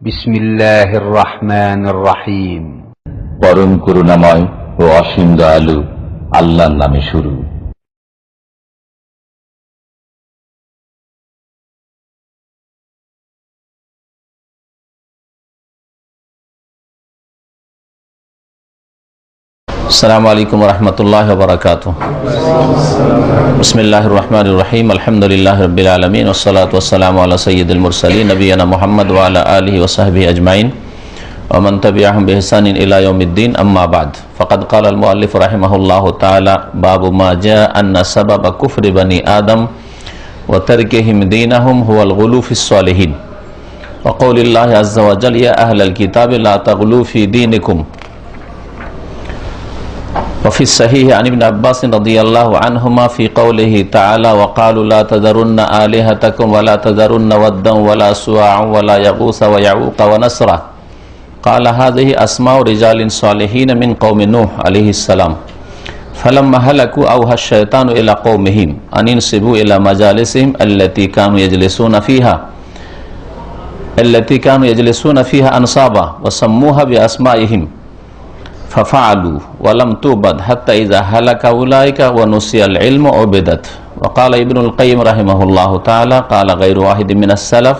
বিসমিল্লাহির রহমানির রহিম। পরম করুণাময় ও অসীম দয়ালু আল্লাহর নামে শুরু। আসসালামু আলাইকুম ওয়া রাহমাতুল্লাহি ওয়া বারাকাতুহু। বিসমিল্লাহির রহমানির রহিম। আলহামদুলিল্লাহি রাব্বিল আলামিন ওয়াস সালাতু ওয়াস সালামু আলা সাইয়্যিদিল মুরসালিন নবিয়ানা মুহাম্মদ ওয়া আলা আলিহি ওয়া সাহবিহি আজমাইন ওয়া মান তাবি'আহুম বিইহসানিন ইলা ইয়াউমিদ্দিন, আম্মা বা'দ। ফাকাদ ক্বালা আল মুআল্লিফ রাহিমাহুল্লাহু তাআলা বাবু মা জাআ আন্না সাবাবা কুফরি বানি আদম ওয়া তারকিহিম দীনাহুম হুয়াল গুলু ফিস সালিহিন ওয়া কওলিল্লাহি আযজা ওয়া জাল্লা ইয়া আহলাল কিতাবি লা তাগলু ফি দীনিকুম। وفي الصحيح عن ابن عباس رضي الله عنهما في قوله تعالى وقالوا لا تذرن آلهتكم ولا تذرن ودا ولا سواعا ولا يغوث ويعوق ونسرا قال هذه أسماء رجال صالحين من قوم نوح عليه السلام فلما هلكوا أوحى الشيطان إلى قومهم أن ينسبوا إلى مجالسهم التي كانوا يجلسون فيها أنصابا وسموها بأسمائهم ففعلوا ولم توبد حتى إذا هلك أولئك ونسي العلم عبدت. وقال ابن القيم رحمه الله تعالى قال غير واحد من السلف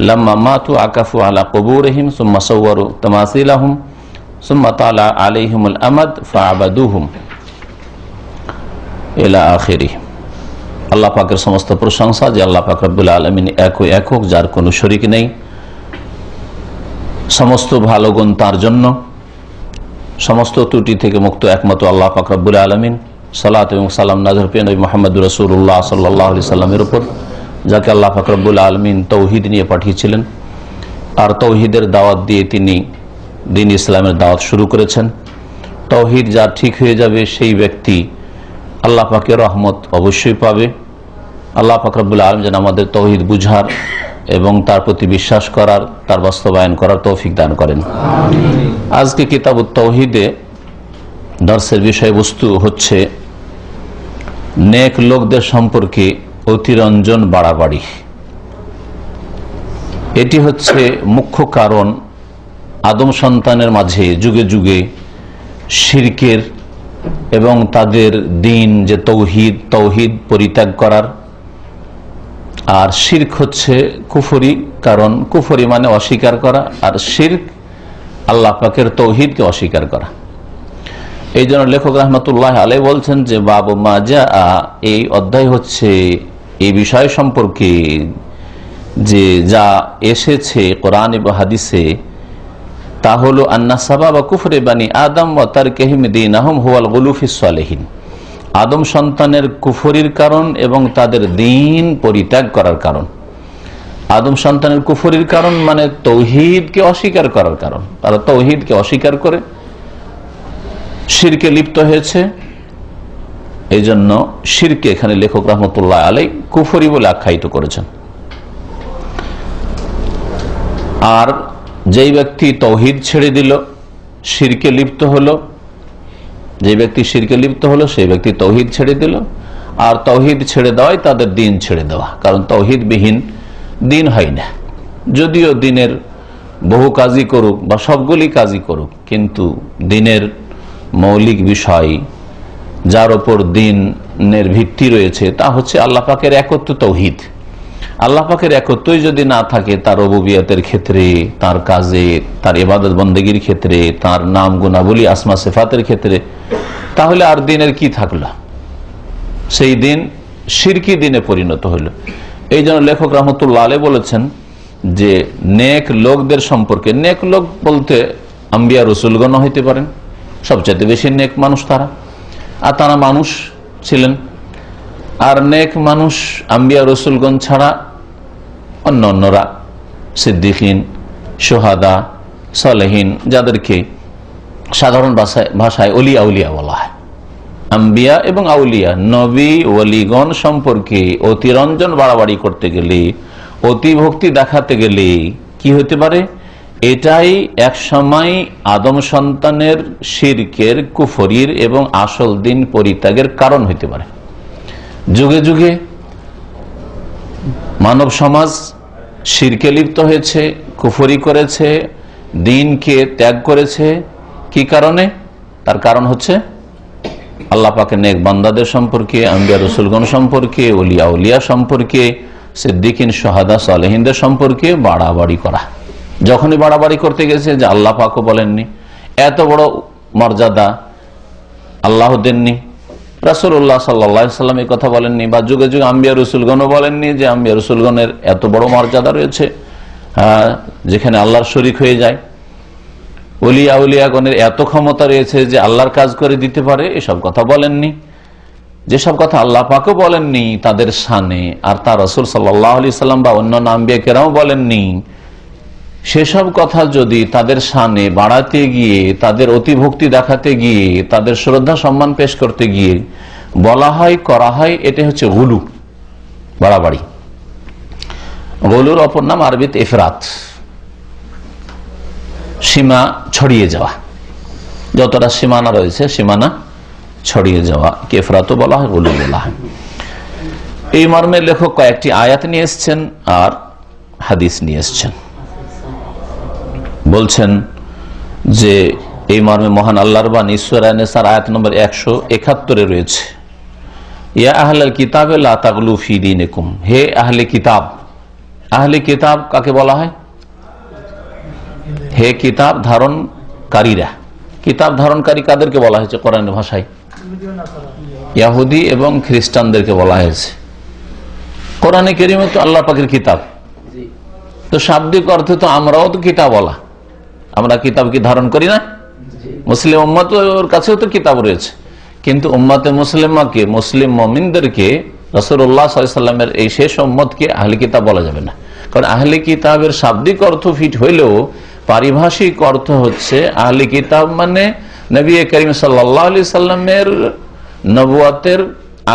لما ماتوا عكفوا على قبورهم ثم صوروا تماثيلهم ثم طال عليهم الأمد فعبدوهم إلى آخره. আল্লাহ পাকের সমস্ত প্রশংসা যে আল্লাহ পাক রব্বুল আলামিন একক, যার কোনো শরীক নেই। সমস্ত ভালো গুণ তার জন্য, সমস্ত ত্রুটি থেকে মুক্ত একমাত্র আল্লাহ পাক রব্বুল আলামিন। সালাত এবং সালাম নাযিল পেয়ে নবী মুহাম্মদ রাসূলুল্লাহ সাল্লাল্লাহু আলাইহি সাল্লামের উপর, যাকে আল্লাহ পাক রব্বুল আলামিন তৌহিদ নিয়ে পাঠিয়েছিলেন আর তৌহিদের দাওয়াত দিয়ে তিনি দ্বীন ইসলামের দাওয়াত শুরু করেছেন। তৌহিদ যার ঠিক হয়ে যাবে সেই ব্যক্তি আল্লাহ পাকের রহমত অবশ্যই পাবে। আল্লাহ পাক রব্বুল আলামিন যেন আমাদের তৌহিদ বুঝার এবং তার প্রতি বিশ্বাস করার, তার বাস্তবায়ন করার তৌফিক দান করেন। আজকে কিতাবুত তাওহীদে দর্শের বিষয়বস্তু হচ্ছে নেক লোকদের সম্পর্কে অতিরঞ্জন বাড়াবাড়ি। এটি হচ্ছে মুখ্য কারণ আদম সন্তানের মাঝে যুগে যুগে শিরকের এবং তাদের দ্বীন যে তৌহিদ পরিত্যাগ করার। আর শিরক হচ্ছে কুফরি, কারণ কুফরি মানে অস্বীকার করা, আর শিরক আল্লাহ পাকের তৌহিদকে অস্বীকার করা। এই জন্য লেখক রহমতুল্লাহ আলাইহি বলছেন যে বাবু মা জাআ, এই অধ্যায় হচ্ছে এই বিষয় সম্পর্কে যে যা এসেছে কোরআন এবং হাদিসে, তা হলো আন্না সাবাবা কুফরি বানি আদম ওয়া তারকিহিম দীনাহুম হুয়াল গুলু ফিস সালিহিন। আদম সন্তানের কুফরির কারণ এবং তাদের দ্বীন পরিত্যাগ করার কারণ। আদম সন্তানের কুফরির কারণ মানে তৌহিদকে অস্বীকার করার কারণ। তারা তৌহিদকে অস্বীকার করে শিরকে লিপ্ত হয়েছে। এই জন্য শিরকে এখানে লেখক রহমতুল্লাহ আলাইহি কুফরি বলে আখ্যায়িত করেছেন। আর যেই ব্যক্তি তৌহিদ ছেড়ে দিল, শিরকে লিপ্ত হলো, যে ব্যক্তি শিরকে লিপ্ত হলো সেই ব্যক্তি তৌহিদ ছেড়ে দিল। আর তৌহিদ ছেড়ে দেওয়াই তাদের দ্বীন ছেড়ে দেওয়া, কারণ তৌহিদবিহীন দ্বীন হয় না। যদিও দ্বীনের বহু কাজই করুক বা সবগুলি কাজই করুক, কিন্তু দ্বীনের মৌলিক বিষয় যার ওপর দ্বীনের ভিত্তি রয়েছে তা হচ্ছে আল্লাহ পাকের একত্ব তৌহিদ। আল্লাহ পাকের একত্বই যদি না থাকে তার রুবুবিয়তের ক্ষেত্রে, তার কাজে, তার ইবাদত বন্দেগীর ক্ষেত্রে, তার নাম গুণাবলী আসমা সিফাতের ক্ষেত্রে, তাহলে আর দ্বীনের কি থাকলো? সেই দ্বীন শিরকি দ্বীনে পরিণত হলো। এই জন্য লেখক রহমতুল্লাহ আলাইহি বলেছেন যে নেক লোকদের সম্পর্কে, নেক লোক বলতে আম্বিয়া রসুলগণ হইতে পারেন, সবচেয়ে বেশি নেক মানুষ তারা, আর তারা মানুষ ছিলেন। আর নেক মানুষ আম্বিয়া রসুলগণ ছাড়া অন্যরা সিদ্দিকিন, সোহাদা, সালেহিন, যাদেরকে সাধারণ ভাষায় অলিয়া উলিয়া বলা হয়। আম্বিয়া এবং আউলিয়া, নবী ওলিগণ সম্পর্কে অতিরঞ্জন বাড়াবাড়ি করতে গেলে, অতিভক্তি দেখাতে গেলে কি হতে পারে? এটাই এক সময় আদম সন্তানের শিরকের, কুফরির এবং আসল দ্বীন পরিত্যাগের কারণ হইতে পারে। যুগে যুগে মানব সমাজ শিরকে লিপ্ত হয়েছে, কুফরি করেছে, দ্বীনকে ত্যাগ করেছে। কি কারণে? তার কারণ হচ্ছে আল্লাহ পাকের নেক বান্দাদের সম্পর্কে, আম্বিয়া রসুলগণ সম্পর্কে, ওলিয়া উলিয়া সম্পর্কে, সিদ্দিকিন শাহাদা সালেহিনদের সম্পর্কে বাড়াবাড়ি করা। যখনই বাড়াবাড়ি করতে গেছে, যে আল্লাহ পাকও বলেননি, এত বড় মর্যাদা আল্লাহ দেননি, রাসূলুল্লাহ সাল্লাল্লাহু আলাইহি সাল্লাম এই কথা বলেননি, বা যুগে যুগে আম্বিয়া রসুলগণও বলেননি যে আম্বিয়া রসুলগণের এত বড় মর্যাদা রয়েছে যেখানে আল্লাহর শরীক হয়ে যায়, ওলিয়া উলিয়াগণের এত ক্ষমতা রয়েছে যে আল্লাহর কাজ করে দিতে পারে, এসব কথা বলেননি। যেসব কথা আল্লাহ পাকও বলেননি তাদের শানে, আর তার রাসূল সাল্লাল্লাহু আলাইহি সাল্লাম বা অন্যান্য আম্বিয়া কেরামও বলেননি, সেসব কথা যদি তাদের শানে বাড়াতে গিয়ে, তাদের অতিভক্তি দেখাতে গিয়ে, তাদের শ্রদ্ধা সম্মান পেশ করতে গিয়ে বলা হয়, করা হয়, এটা হচ্ছে গুলু, বাড়াবাড়ি। গুলুর অপর নাম আরবিতে ইফরাত, সীমা ছড়িয়ে যাওয়া। যতটা সীমানা রয়েছে সীমানা ছড়িয়ে যাওয়া কে ইফরাতও বলা হয়, গুলু বলা হয়। এই মর্মে লেখক কয়েকটি আয়াত নিয়ে এসছেন আর হাদিস নিয়ে এসছেন। বলছেন যে এই মর্মে মহান আল্লাহর বাণী সূরা নিসার আয়াত নম্বর 171 রয়েছে, ইয়া আহলাল কিতাবে লা তাগলু ফি দীনিকুম, হে আহলে কিতাব। আহলে কিতাব কাকে বলা হয়? হে কিতাব ধারণকারীরা। কিতাব ধারণকারী কাদেরকে বলা হয়েছে কোরআনের ভাষায়? ইহুদি এবং খ্রিস্টানদেরকে বলা হয়েছে। কোরআনে কারীমে তো আল্লাহ পাকের কিতাব, তো শাব্দিক অর্থে তো আমরাও তো কিতাব বলা, আমরা কিতাব কি ধারণ করি না? মুসলিম উম্মতের কাছেও তো কিতাব রয়েছে, কিন্তু উম্মতে মুসলিমাকে, মুসলিম মুমিনদেরকে, রাসূলুল্লাহ সাল্লাল্লাহু আলাইহি ওয়াসাল্লামের এই শেষ উম্মতকে আহলে কিতাব বলা যাবে না। কারণ আহলে কিতাবের শাব্দিক অর্থ ফিট হইলেও পারিভাষিক অর্থ হচ্ছে আহলে কিতাব মানে নবী করিম সাল্লাল্লাহু আলাইহি সাল্লামের নবুয়তের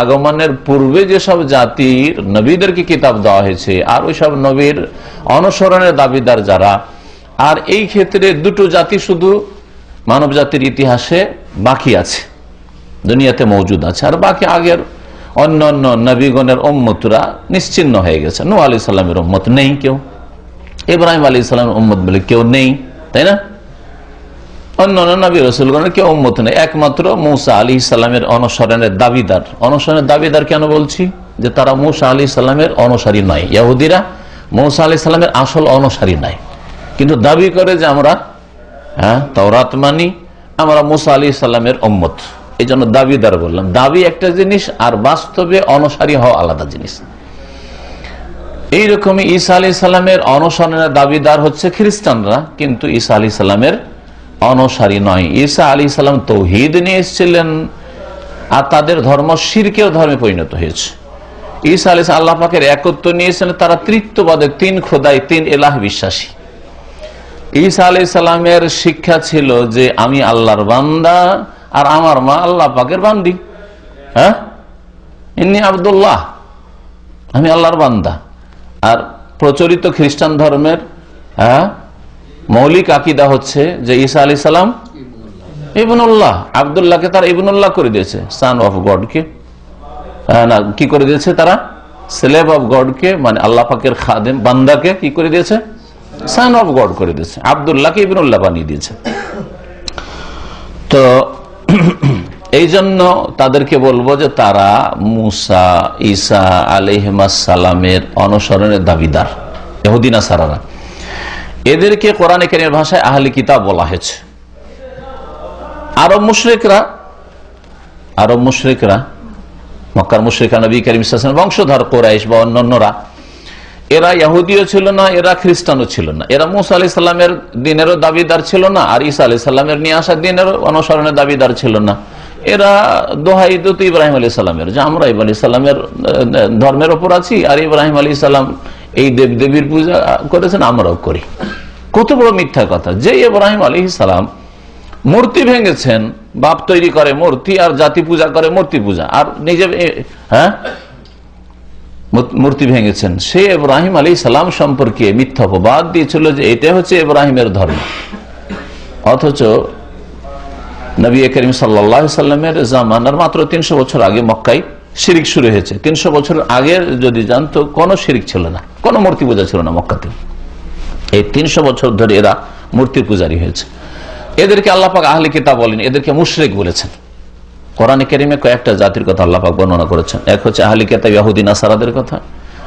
আগমনের পূর্বে যেসব জাতির নবীদেরকে কিতাব দেওয়া হয়েছে, আর ওই সব নবীর অনুসরণের দাবিদার যারা। আর এই ক্ষেত্রে দুটো জাতি শুধু মানব জাতির ইতিহাসে বাকি আছে, দুনিয়াতে মজুদ আছে, আর বাকি আগের অন্য অন্য নবীগণের উম্মতরা নিশ্চিহ্ন হয়ে গেছে। নূহ আলাইহিস সালামের উম্মত নেই কেউ, ইব্রাহিম আলাইহিস সালামের উম্মত বলে কেউ নেই, তাই না? অন্য অন্য নবী রাসূলগণের কেউ উম্মত নেই, একমাত্র মূসা আলাইহিস সালামের অনুসরণের দাবিদার। অনুসরণের দাবিদার কেন বলছি? যে তারা মূসা আলাইহিস সালামের অনুসারী নয়। ইহুদিরা মূসা আলাইহিস সালামের আসল অনুসারী নয়, কিন্তু দাবি করে যে আমরা তাওরাত মানি, আমরা মূসা আলাইহিস সালামের উম্মত। এই জন্য দাবিদার বললাম। দাবি একটা জিনিস আর বাস্তবে অনুসারী হওয়া আলাদা জিনিস। এইরকমই ঈসা আলাইহিস সালামের অনুসরণের দাবিদার হচ্ছে খ্রিস্টানরা, কিন্তু ঈসা আলাইহিস সালামের অনুসারী নয়। ঈসা আলাইহিস সালাম তাওহীদ নিয়ে এসেছিলেন, আর তাদের ধর্ম শিরকের ধর্মে পরিণত হয়েছে। ঈসা আলাইহিস সালাম আল্লাহ পাকের একত্ব নিয়েছিলেন, তারা তৃতীয়বাদে, তিন খোদাই, তিন ইলাহ বিশ্বাসী। ঈসা আলাইহিস সালামের শিক্ষা ছিল যে আমি আল্লাহর বান্দা আর আমার মা আল্লাহ পাকের বান্দি। ইন্নী আব্দুল্লাহ, আমি আল্লাহর বান্দা। আর প্রচলিত খ্রিস্টান ধর্মের মৌলিক আকীদা হচ্ছে যে ঈসা আলাইহিস সালাম ইবনুল্লাহ, আব্দুল্লাহকে তারা ইবনুল্লাহ করে দিয়েছে, সান অফ গডকে না কি করে দিয়েছে তারা? স্লেভ অফ গডকে, মানে আল্লাহ পাকের খাদেম বান্দাকে কি করে দিয়েছে? সান অফ গড করে দিয়েছে। আব্দুল্লাহকে ইবনুল্লাহ বানিয়ে দিয়েছে। তো এই জন্য তাদেরকে বলবো যে তারা মুসা, ঈসা আলাইহিস সালামের অনুসরণের দাবিদার, ইহুদি নাসারারা। এদেরকে কোরআনে কারীমের ভাষায় আহলে কিতাব বলা হয়েছে। আরব মুশরিকরা, মক্কার মুশরিকরা, নবী করিম সাল্লাল্লাহু আলাইহি ওয়াসাল্লামের বংশধর কুরাইশ বা অন্যান্যরা, এরা ইহুদিও ছিল না, এরা খ্রিস্টানও ছিল না। এরা মূসা আলাইহিস সালামের দ্বীনেরও দাবিদার ছিল না, আর ঈসা আলাইহিস সালামের নিয়ে আসা দ্বীনের অনুসরণের দাবিদার ছিল না। এরা দোহাই দিত ইব্রাহিম আলাইহিস সালামের, যে আমরা ইব্রাহিম আলাইহিস সালামের ধর্মের ওপর আছি, আর ইব্রাহিম আলাইহিস সালাম এই দেবদেবীর পূজা করেছেন, আমরাও করি। কত বড় মিথ্যা কথা! যে ইব্রাহিম আলাইহিস সালাম মূর্তি ভেঙেছেন, বাপ তৈরি করে মূর্তি, আর জাতি পূজা করে মূর্তি পূজা, আর নিজে মূর্তি ভেঙেছেন, সে ইব্রাহিম আলাইহিস সালাম সম্পর্কে মিথ্যা অপবাদ দিয়েছিল যে এটা হচ্ছে ইব্রাহিমের ধর্ম। অথচ নবী করিম সাল্লাল্লাহু আলাইহি সাল্লামের জামানার মাত্র 300 বছর আগে মক্কায় শিরিক শুরু হয়েছে। 300 বছর আগে যদি জানতো কোনো শিরিক ছিল না, কোনো মূর্তি পূজা ছিল না মক্কাতে। এই 300 বছর ধরে এরা মূর্তির পূজারী হয়েছে। এদেরকে আল্লাহ পাক আহলে কিতাব বলেন, এদেরকে মুশরিক বলেছেন। কোরআনে কারিমে কয়েকটা জাতির কথা আল্লাহ পাক বর্ণনা করেছেন। এক হচ্ছে আহলে কিতাব ইহুদি নাসারাদের কথা,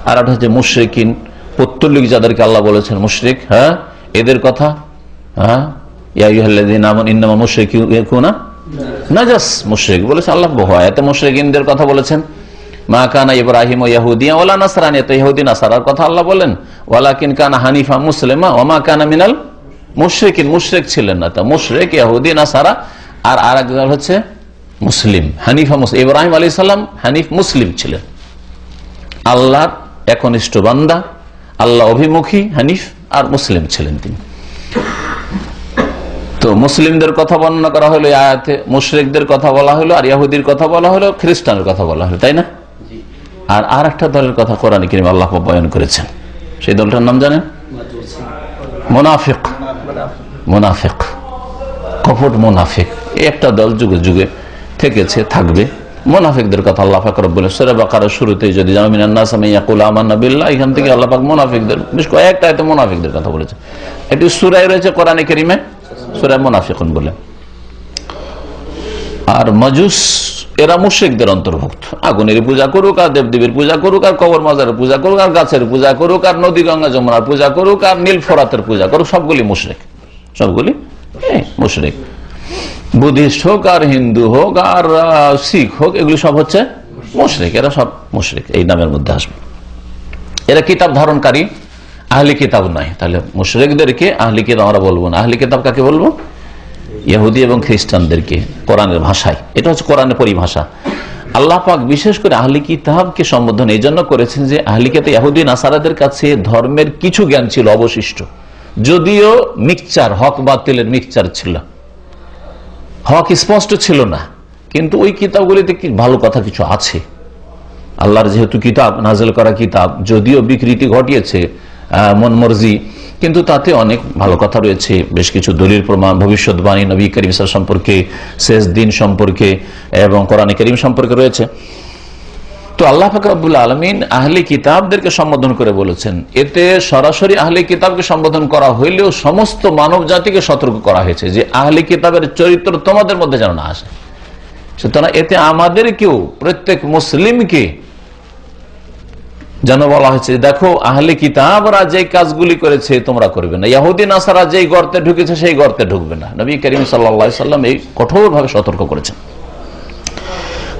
আর একটা হচ্ছে মুশরিকিন পৌত্তলিক যাদেরকে আল্লাহ বলেছেন মুশরিক, হ্যাঁ এদের কথা। হ্যাঁ ইয়া আইয়ুহাল্লাযীনা আমানু ইন্নামা মুশরিকুনা নাজাস, মুশরিক বলেছে আল্লাহ বহু আয়াতে মুশরিকিনদের কথা বলেছেন। মা কানা ইব্রাহিম ইয়াহুদিয়া ওয়ালা নাসরানিয়া, তো ইহুদি নাসারার কথা আল্লাহ বলেন। ওয়ালাকিন কানা হানিফা মুসলিমা ওয়া মা কানা মিনাল মুশরিকিন, মুশরিক ছিলেন না। তা মুশরিক ইহুদি নাসারা, আর আরেকজন হচ্ছে মুসলিম, হানিফা মুসলিম। ইব্রাহিম আলাইহিস সালাম হানিফ মুসলিম ছিলেন, আল্লাহর একনিষ্ঠ বান্দা, আল্লাহ অভিমুখী, হানিফ আর মুসলিম ছিলেন তিনি। তো মুসলিমদের কথা বর্ণনা করা হলো আয়াতে, মুশরিকদের কথা বলা হলো, আর ইহুদির কথা বলা হলো, খ্রিস্টানের কথা বলা হলো, তাই না? আর একটা দলের কথা কোরআনে কারীমে আল্লাহ বয়ান করেছেন, সেই দলটার নাম জানেন? মুনাফিক। মুনাফিক, কপট মুনাফিক, একটা দল যুগে যুগে থেকেছে, থাকবে। মুনাফিকদের কথা আল্লাহ পাক রব্বুল সূরা বাকারার শুরুতেই যদি জানো মিনান নাস মান ইয়াকুলু আমান্না বিল্লাহ, এখান থেকে আল্লাহ পাক মুনাফিকদের বেশ কয়েকটা আয়াতে মুনাফিকদের কথা বলেছে। একটি সূরায় রয়েছে কোরআনে কারীমে সূরা মুনাফিকুন বলে। আর মাজুস এরা মুশরিকদের অন্তর্ভুক্ত। আগুনের পূজা করুক, আর দেবদেবীর পূজা করুক, আর কবর মাজারের পূজা করুক, আর গাছের পূজা করুক, আর নদী গঙ্গা যমুনার পূজা করুক, আর নীল ফোরাতের পূজা করুক, সবগুলি মুশরিক, সবগুলি মুশরিক। বুদ্ধিস্ট হোক, আর হিন্দু হোক, আর শিখ হোক, এগুলি সব হচ্ছে মুশরিক। এরা সব মুশরিক, এই নামের মধ্যে আসবে। এরা কিতাব ধারণকারী, আহলি কিতাব নয়। তাহলে মুশরিকদেরকে আহলি কিতাব আমরা বলবো না। আহলি কিতাব কাকে বলবো? ইহুদি এবং খ্রিস্টানদেরকে, কোরআনের ভাষায়। এটা হচ্ছে কোরআনের পরিভাষা। আল্লাহ পাক বিশেষ করে আহলি কিতাবকে সম্বোধন এই জন্য করেছেন যে আহলি কিতাব ইহুদি নাসারাদের কাছে ধর্মের কিছু জ্ঞান ছিল অবশিষ্ট, যদিও মিক্সচার, হক বাতিলের মিক্সচার ছিল, হক স্পষ্ট ছিল না, কিন্তু ওই কিতাবগুলিতে ভালো কথা কিছু আছে। আল্লাহর যেহেতু কিতাব, নাজিল করা কিতাব, যদিও বিকৃতি ঘটিয়েছে মন মর্জি, কিন্তু তাতে অনেক ভালো কথা রয়েছে। বেশ কিছু দলিল প্রমাণ, ভবিষ্যৎবাণী নবী করিম সম্পর্কে, শেষ দিন সম্পর্কে এবং কোরআনে কারীম সম্পর্কে রয়েছে। তো আল্লাহ পাক রব্বুল আলামিন আহলে কিতাবদেরকে সম্বোধন করে বলেছেন। এতে সরাসরি আহলে কিতাবকে সম্বোধন করা হইলেও সমস্ত মানব জাতিকে সতর্ক করা হয়েছে যে আহলে কিতাবের চরিত্র তোমাদের মধ্যে যেন না আসে। সুতরাং এতে আমাদেরকেও, প্রত্যেক মুসলিমকে যেন বলা হয়েছে, দেখো আহলে কিতাবরা যে কাজগুলি করেছে তোমরা করবে না, ইহুদি নাসারা যেই গর্তে ঢুকেছে সেই গর্তে ঢুকবে না। নবী করিম সাল্লাল্লাহু আলাইহি সাল্লাম এই কঠোরভাবে সতর্ক করেছেন।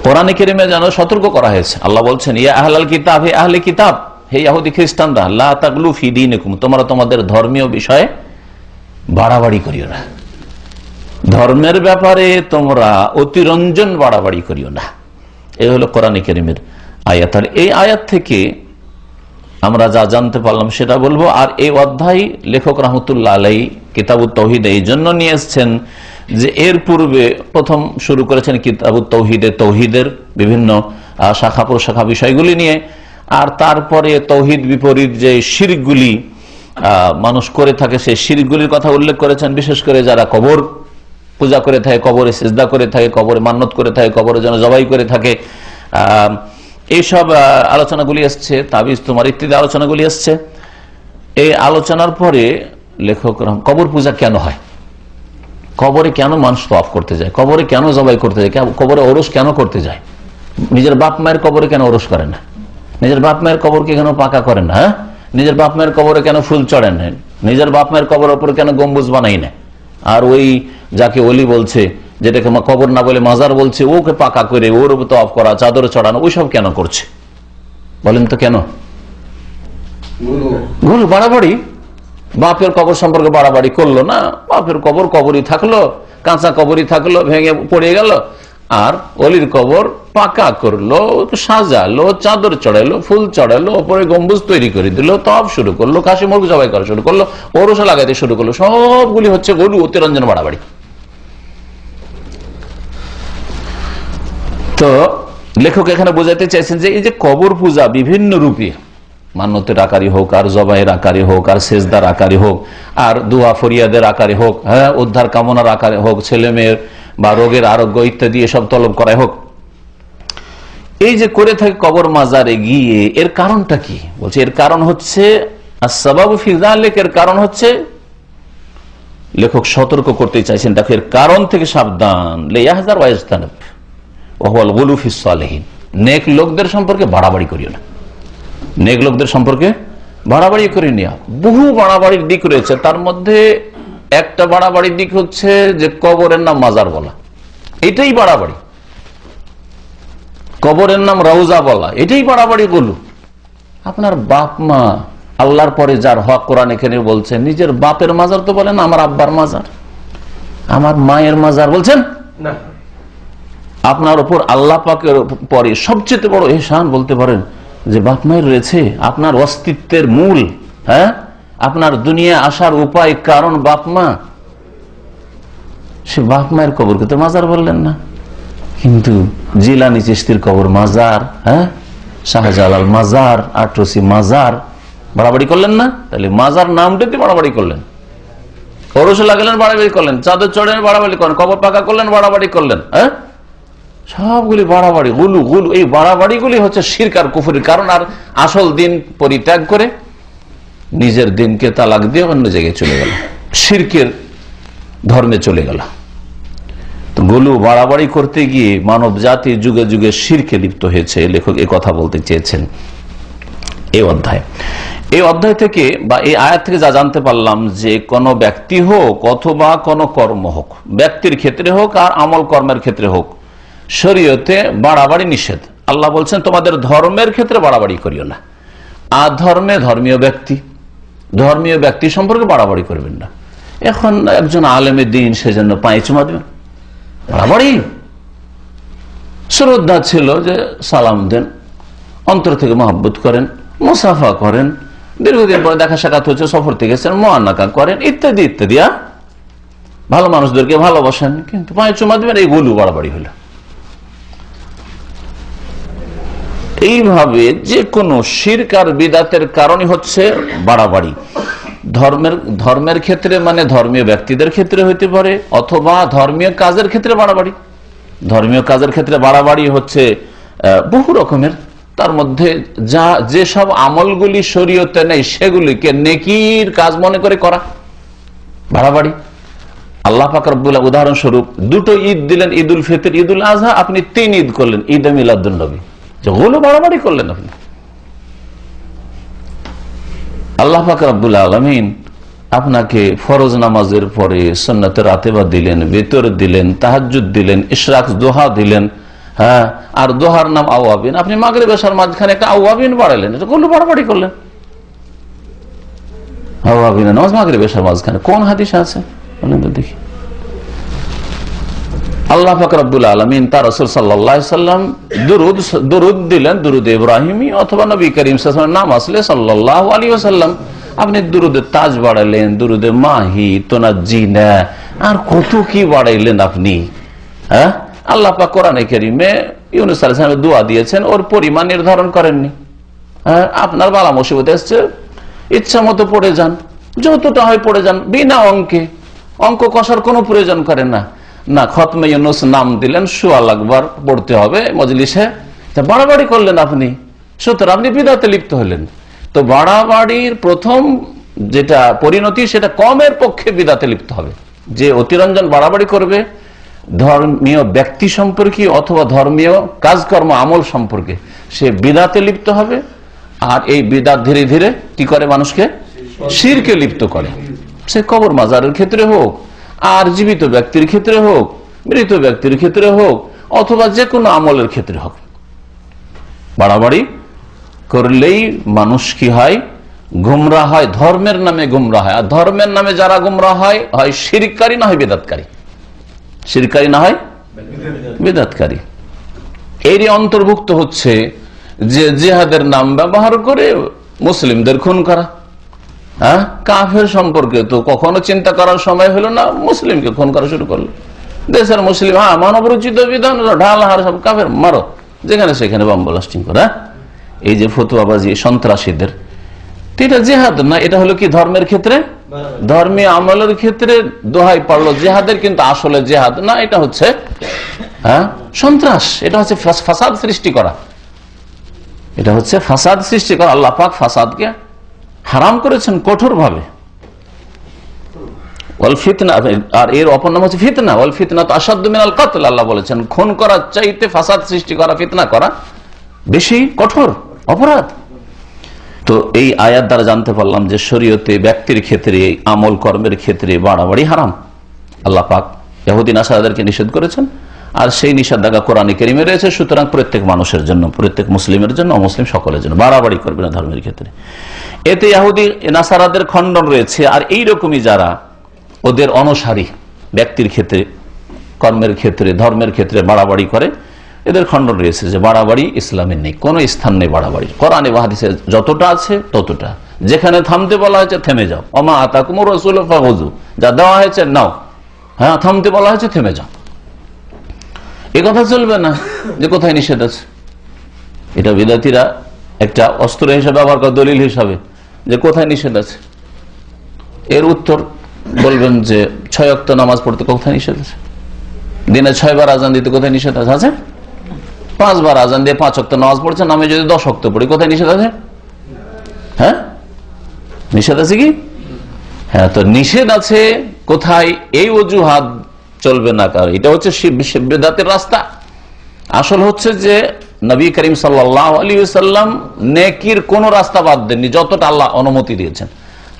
কোরআনে কারীমে যেন সতর্ক করা হয়েছে। আল্লাহ বলছেন, ইয়া আহলাল কিতাব, হে আহলে কিতাব, হে ইহুদি খ্রিস্টানরা, লা তাগলু ফি দীনিকুম, তোমরা তোমাদের ধর্মীয় বিষয়ে বাড়াবাড়ি করিও না। ধর্মের ব্যাপারে তোমরা অতিরঞ্জন বাড়াবাড়ি করিও না। এই হলো কোরআনে কারীমের আয়াত। আর এই আয়াত থেকে আমরা যা জানতে পারলাম সেটা বলবো। আর এই অধ্যায় লেখক রাহমাতুল্লাহ আলাইহি কিতাবুত তাওহীদ এই জন্য নিয়ে এসেছেন যে এর পূর্বে প্রথম শুরু করেছেন কিতাবুত তাওহীদে, তাওহীদের বিভিন্ন শাখা প্রশাখা বিষয়গুলি নিয়ে, আর তারপরে তাওহীদ বিপরীত যে শিরকগুলি মানুষ করে থাকে সেই শিরকগুলির কথা উল্লেখ করেছেন। বিশেষ করে যারা কবর পূজা করে থাকে, কবরে সিজদা করে থাকে, কবরে মান্নত করে থাকে, কবরে যেন জবাই করে থাকে, এইসব আলোচনাগুলি এসছে, তাবিজ তোমার ইত্যাদি আলোচনাগুলি এসছে। এই আলোচনার পরে লেখক কবর পূজা কেন হয়, কবরে কেন মানুষ তওয়াফ করতে যায়, কবরে কেন জবাই করতে যায়, কবরে ওরস কেন করতে যায়, নিজের বাপ মায়ের কবরে কেন ওরস করে না, নিজের বাপ মায়ের কবরকে কেন পাকা করেন না, নিজের বাপ মায়ের কবরে কেন ফুল চড়েন না, নিজের বাপ মায়ের কবরের উপরে কেন গম্বুজ বানাই না, আর ওই যাকে ওলি বলছে, যেটাকে কবর না বলে মাজার বলছে, ওকে পাকা করে ওর উপর তওয়াফ করা, চাদর চড়ানো, ওইসব কেন করছে বলেন তো? কেন? ভুল, বাড়াবাড়ি। বাপের কবর সম্পর্কে বাড়াবাড়ি করলো না, বাপের কবর কবরই থাকলো, কাঁচা কবরই থাকলো, ভেঙে পড়ে গেল, আর অলির কবর পাকা করলো, সাজালো, চাদর চড়াইলো, ফুল চড়াইলো, ওপরে গম্বুজ তৈরি করে দিল, তওয়াফ শুরু করলো, খাসি মুরগ জবাই করা শুরু করলো, ওরস লাগাইতে শুরু করলো, সবগুলি হচ্ছে গরু অতিরঞ্জন বাড়াবাড়ি। তো লেখক এখানে বোঝাতে চাইছেন যে এই যে কবর পূজা বিভিন্ন রূপে, মান্যতের আকারে হোক, আর জবাইয়ের আকারে হোক, আর সেজদার আকারে হোক, আর দোয়া ফরিয়াদের আকারে হোক, হ্যাঁ, উদ্ধার কামনার আকারে হোক, ছেলে মেয়ের বা রোগের আরোগ্য ইত্যাদি এসব তলব করা হোক, এই যে করে থাকে কবর মাজারে গিয়ে, এর কারণটা কি? বলছে এর কারণ হচ্ছে আসবাবু ফি যালিক, এর কারণ হচ্ছে লেখক সতর্ক করতে চাইছেন, দেখো এর কারণ থেকে সাবধান, লিয়াহযার ওয়া ইজতানাব ওয়া হুয়াল গুলু ফিস সালিহিন। নেক লোকদের সম্পর্কে বাড়াবাড়ি করিও না, নেক লোকদের সম্পর্কে বাড়াবাড়ি করে নেওয়া। বহু বাড়াবাড়ির দিক রয়েছে, তার মধ্যে একটা বাড়াবাড়ির দিক হচ্ছে যে কবরের নাম মাজার বলা, এটাই বাড়াবাড়ি। কবরের নাম রওজা বলা, এটাই বাড়াবাড়ি। বলু আপনার বাপ মা আল্লাহর পরে যার হক কোরআন এখানে বলছেন, নিজের বাপের মাজার তো বলেন আমার আব্বার মাজার, আমার মায়ের মাজার বলছেন না। আপনার উপর আল্লাহ পাকের পরে সবচেয়ে বড় ইহসান বলতে পারেন যে বাপ মায়ের রয়েছে, আপনার অস্তিত্বের মূল, হ্যাঁ, আপনার দুনিয়া আসার উপায় কারণ বাপ মা। সে বাপ মায়ের কবরকে তো মাজার বললেন না, কিন্তু জিলানি চিশতির কবর মাজার, হ্যাঁ, শাহজালাল মাজার, আটরসি মাজার, বাড়াবাড়ি করলেন না? তাহলে মাজার নামটাতে বাড়াবাড়ি করলেন, ওরসে লাগালেন বাড়াবাড়ি করলেন, চাদর চড়েন বাড়াবাড়ি করলেন, কবর পাকা করলেন বাড়াবাড়ি করলেন, হ্যাঁ, সবগুলি বাড়াবাড়ি, গুলু গুলু। এই বাড়াবাড়িগুলি হচ্ছে শিরক আর কুফরির কারণ। আর আসল দিন পরিত্যাগ করে নিজের দিনকে তালাক দিয়ে অন্য জায়গায় চলে গেল, শিরকের ধর্মে চলে গেল। তো গুলু বাড়াবাড়ি করতে গিয়ে মানব জাতি যুগে যুগে শিরকে লিপ্ত হয়েছে। লেখক এ কথা বলতে চেয়েছেন এই অধ্যায় থেকে বা এই আয়াত থেকে যা জানতে পারলাম যে কোন ব্যক্তি হোক অথবা কোন কর্ম হোক, ব্যক্তির ক্ষেত্রে হোক আর আমল কর্মের ক্ষেত্রে হোক, শরীয়তে বাড়াবাড়ি নিষেধ। আল্লাহ বলছেন তোমাদের ধর্মের ক্ষেত্রে বাড়াবাড়ি করিও না। আর ধর্মীয় ব্যক্তি সম্পর্কে বাড়াবাড়ি করবেন না। এখন একজন আলেমের দিন সেজন্য পায়ে চুমা দেবেন, বাড়াবাড়ি। শ্রদ্ধা ছিল যে সালাম দেন, অন্তর থেকে মহব্বত করেন, মুসাফা করেন, দীর্ঘদিন পরে দেখা সাক্ষাৎ হচ্ছে, সফর থেকে গেছেন, মুআনাকা করেন, ইত্যাদি ইত্যাদি। ভালো মানুষদেরকে ভালোবাসেন, কিন্তু পায়ে চুমা দেবেন, এইগুলো বাড়াবাড়ি হলো। এইভাবে যে কোনো শিরক আর বিদআতের কারণই হচ্ছে বাড়াবাড়ি। ধর্মের ক্ষেত্রে মানে ধর্মীয় ব্যক্তিদের ক্ষেত্রে হইতে পারে, অথবা ধর্মীয় কাজের ক্ষেত্রে বাড়াবাড়ি। ধর্মীয় কাজের ক্ষেত্রে বাড়াবাড়ি হচ্ছে বহু রকমের। তার মধ্যে যেসব আমলগুলি শরীয়তে নেই সেগুলিকে নেকির কাজ মনে করে করা বাড়াবাড়ি। আল্লাহ পাক রব্বুল উদাহরণস্বরূপ দুটো ঈদ দিলেন, ঈদ উল ফিতর, ঈদ উল আজহা, আপনি 3 ঈদ করলেন, ঈদ এ মিলাদুন নবী, যেগুলো বাড়াবাড়ি করলেন আপনি। আল্লাহ পাক রব্বুল আলামিন আপনাকে ফরজ নামাজের পরে সুন্নতের রাতেবা দিলেন, বিতর দিলেন, তাহাজ্জুদ দিলেন, ইশরাক দোহা দিলেন, হ্যাঁ, আর দোহার নাম আওয়াবিন। আপনি মাগরিব এশার মাঝখানে একটা আওয়াবিন বাড়ালেন, এটা কোন বাড়াবাড়ি করলেন? আওয়াবিন নামাজ মাগরিব এশার মাঝখানে কোন হাদিস আছে বলেন তো দেখি? আল্লাহ পাক রব্বুল আলামিন তার রাসূল সাল্লাল্লাহু আলাইহি সাল্লাম দুরূদ দিলেন, দুরূদ ইব্রাহিমী, অথবা নবী করিম সাল্লাল্লাহু আলাইহি ওয়াসাল্লাম নাম আসলে সাল্লাল্লাহু আলাইহি ওয়াসাল্লাম। আপনি দুরূদের তাজ বাড়াইলেন, দুরূদে মাহি, তোনাজ্জিনা, আর কত কি বাড়াইলেন আপনি, হ্যাঁ। আল্লাহ পাক কোরআনে কারীমে ইউনূস আলাইহিস সালামের দোয়া দিয়েছেন, ওর পরিমাণ নির্ধারণ করেননি। হ্যাঁ, আপনার বালা মুসিবত এসছে, ইচ্ছা মতো পড়ে যান, যতটা হয় পড়ে যান, বিনা অঙ্ক কষার কোনো প্রয়োজন করেন না। না, খতমে ইউনূস নাম দিলেন, সোয়া লাখবার পড়তে হবে মজলিসে, তা বাড়াবাড়ি করলেন আপনি, সুতরাং আপনি বিদআতে লিপ্ত হলেন। তো বাড়াবাড়ির প্রথম যেটা পরিণতি, সেটা কমের পক্ষে বিদআতে লিপ্ত হবে। যে অতিরঞ্জন বাড়াবাড়ি করবে ধর্মীয় ব্যক্তি সম্পর্কে অথবা ধর্মীয় কাজকর্ম আমল সম্পর্কে, সে বিদআতে লিপ্ত হবে। আর এই বিদআত ধীরে ধীরে কি করে? মানুষকে শিরকে লিপ্ত করে। সে কবর মাজারের ক্ষেত্রে হোক, আর জীবিত ব্যক্তির ক্ষেত্রে হোক, মৃত ব্যক্তির ক্ষেত্রে হোক, অথবা যে কোনো আমলের ক্ষেত্রে হোক, বাড়াবাড়ি করলেই মানুষ কি হয়? গুমরাহ হয়, ধর্মের নামে গুমরাহ হয়। আর ধর্মের নামে যারা গুমরাহ হয়, হয় শিরককারী না হয় বিদআতকারী। শিরককারী না হয় বিদআতকারী। এরই অন্তর্ভুক্ত হচ্ছে যে জিহাদের নাম ব্যবহার করে মুসলিমদের খুন করা। হ্যাঁ, কাফের সম্পর্কে তো কখনো চিন্তা করার সময় হলো না, মুসলিমকে খুন করা শুরু করলো। দেশের মুসলিম, হ্যাঁ, মানবরচিত বিধান, ঢাল হার সব কাফের, মারো, যেখানে সেখানে বম্ব ব্লাস্টিং করা। এই যে ফতুয়াবাজি সন্ত্রাসীদের, এটা জিহাদ না, এটা হলো কি? ধর্মের ক্ষেত্রে, ধর্মীয় আমলের ক্ষেত্রে দোহাই পড়লো জিহাদের, কিন্তু আসলে জিহাদ না, এটা হচ্ছে হ্যাঁ সন্ত্রাস, এটা হচ্ছে ফাসাদ সৃষ্টি করা। এটা হচ্ছে ফাসাদ সৃষ্টি করা। আল্লাহ পাক ফাসাদকে হারাম করেছেন কঠোর ভাবে। ওয়াল ফিতনা, আর এর অপর নাম হচ্ছে ফিতনা। ওয়াল ফিতনা তো আসাদ্দু মিনাল কতল, আল্লাহ বলেছেন খুন করার চাইতে ফাসাদ সৃষ্টি করা, ফিতনা করা বেশি কঠোর অপরাধ। তো এই আয়াত দ্বারা জানতে পারলাম যে শরীয়তে ব্যক্তির ক্ষেত্রে, আমল কর্মের ক্ষেত্রে বাড়াবাড়ি হারাম। আল্লাহ পাক ইহুদি নাসারাদেরকে নিষেধ করেছেন, আর সেই নিষেধাজ্ঞা কোরআনে কারিমে রয়েছে। সুতরাং প্রত্যেক মানুষের জন্য, প্রত্যেক মুসলিমের জন্য, অমুসলিম সকলের জন্য বাড়াবাড়ি করবে না ধর্মের ক্ষেত্রে। এতে ইহুদি নাসারাদের খণ্ডন রয়েছে। আর এইরকমই যারা ওদের অনুসারী ব্যক্তির ক্ষেত্রে, কর্মের ক্ষেত্রে, ধর্মের ক্ষেত্রে বাড়াবাড়ি করে, এদের খণ্ডন রয়েছে যে বাড়াবাড়ি ইসলামের নেই, কোন স্থান নেই বাড়াবাড়ি। কোরআনে বা হাদিসে যতটা আছে ততটা, যেখানে থামতে বলা হয়েছে থেমে যাও, ওমা আতাকুমুর রাসূল ফাখুযু, যা দেওয়া হয়েছে নাও, হ্যাঁ থামতে বলা হয়েছে থেমে যাও। এ কথা চলবে না যে কোথায় নিষেধ আছে। এটা বিদাতীরা একটা অস্ত্র হিসেবে ব্যবহার করে, দলিল হিসাবে, যে কোথায় নিষেধ আছে। এর উত্তর বলবেন যে 6 ওয়াক্ত নামাজ পড়তে কোথায় নিষেধ আছে? দিনে 6 বার আজান দিতে কোথায় নিষেধ আছে? 5 বার আজান দিয়ে 5 ওয়াক্ত নামাজ পড়ছেন, আমি যদি 10 ওয়াক্ত পড়ি কোথায় নিষেধ আছে? হ্যাঁ নিষেধ আছে কি? হ্যাঁ, তো নিষেধ আছে কোথায়, এই অজুহাত চলবে না। কারণ এটা হচ্ছে বিদআতের রাস্তা। আসল হচ্ছে যে নবী করিম সাল্লাল্লাহু আলাইহি ওয়াসাল্লাম নেকির কোন রাস্তা বাদ দেননি, যতটা আল্লাহ অনুমতি দিয়েছেন।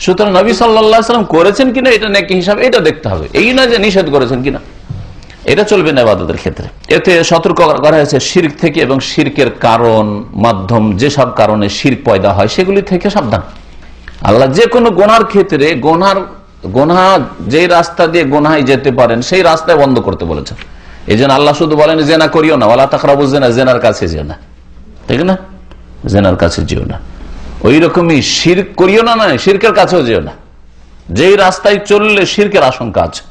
সুতরাং নবী সাল্লাল্লাহু আলাইহি ওয়াসাল্লাম করেছেন কিনা এটা নেকি হিসাবে এটা দেখতে হবে, এই না যে নিষেধ করেছেন কিনা। এটা চলবে না ইবাদতের ক্ষেত্রে। এতে সতর্ক করা হয়েছে শিরক থেকে, এবং শিরকের কারণ, মাধ্যম, যেসব কারণে শিরক পয়দা হয় সেগুলি থেকে সাবধান। আল্লাহ যে কোনো গুনার ক্ষেত্রে, গুনাহ যে রাস্তা দিয়ে গুনাহে যেতে পারেন সেই রাস্তায় বন্ধ করতে বলেছেন। এই জন্য আল্লাহ শুধু বলেন জেনা করিও না, ওয়ালা তাকরাবুজ জিনা, জেনার কাছে যেও না, ঠিক না, জেনার কাছে যেও না। ওই রকমই শিরক করিও না, নয় শিরকের কাছেও যেও না। যেই রাস্তায় চললে শিরকের আশঙ্কা আছে,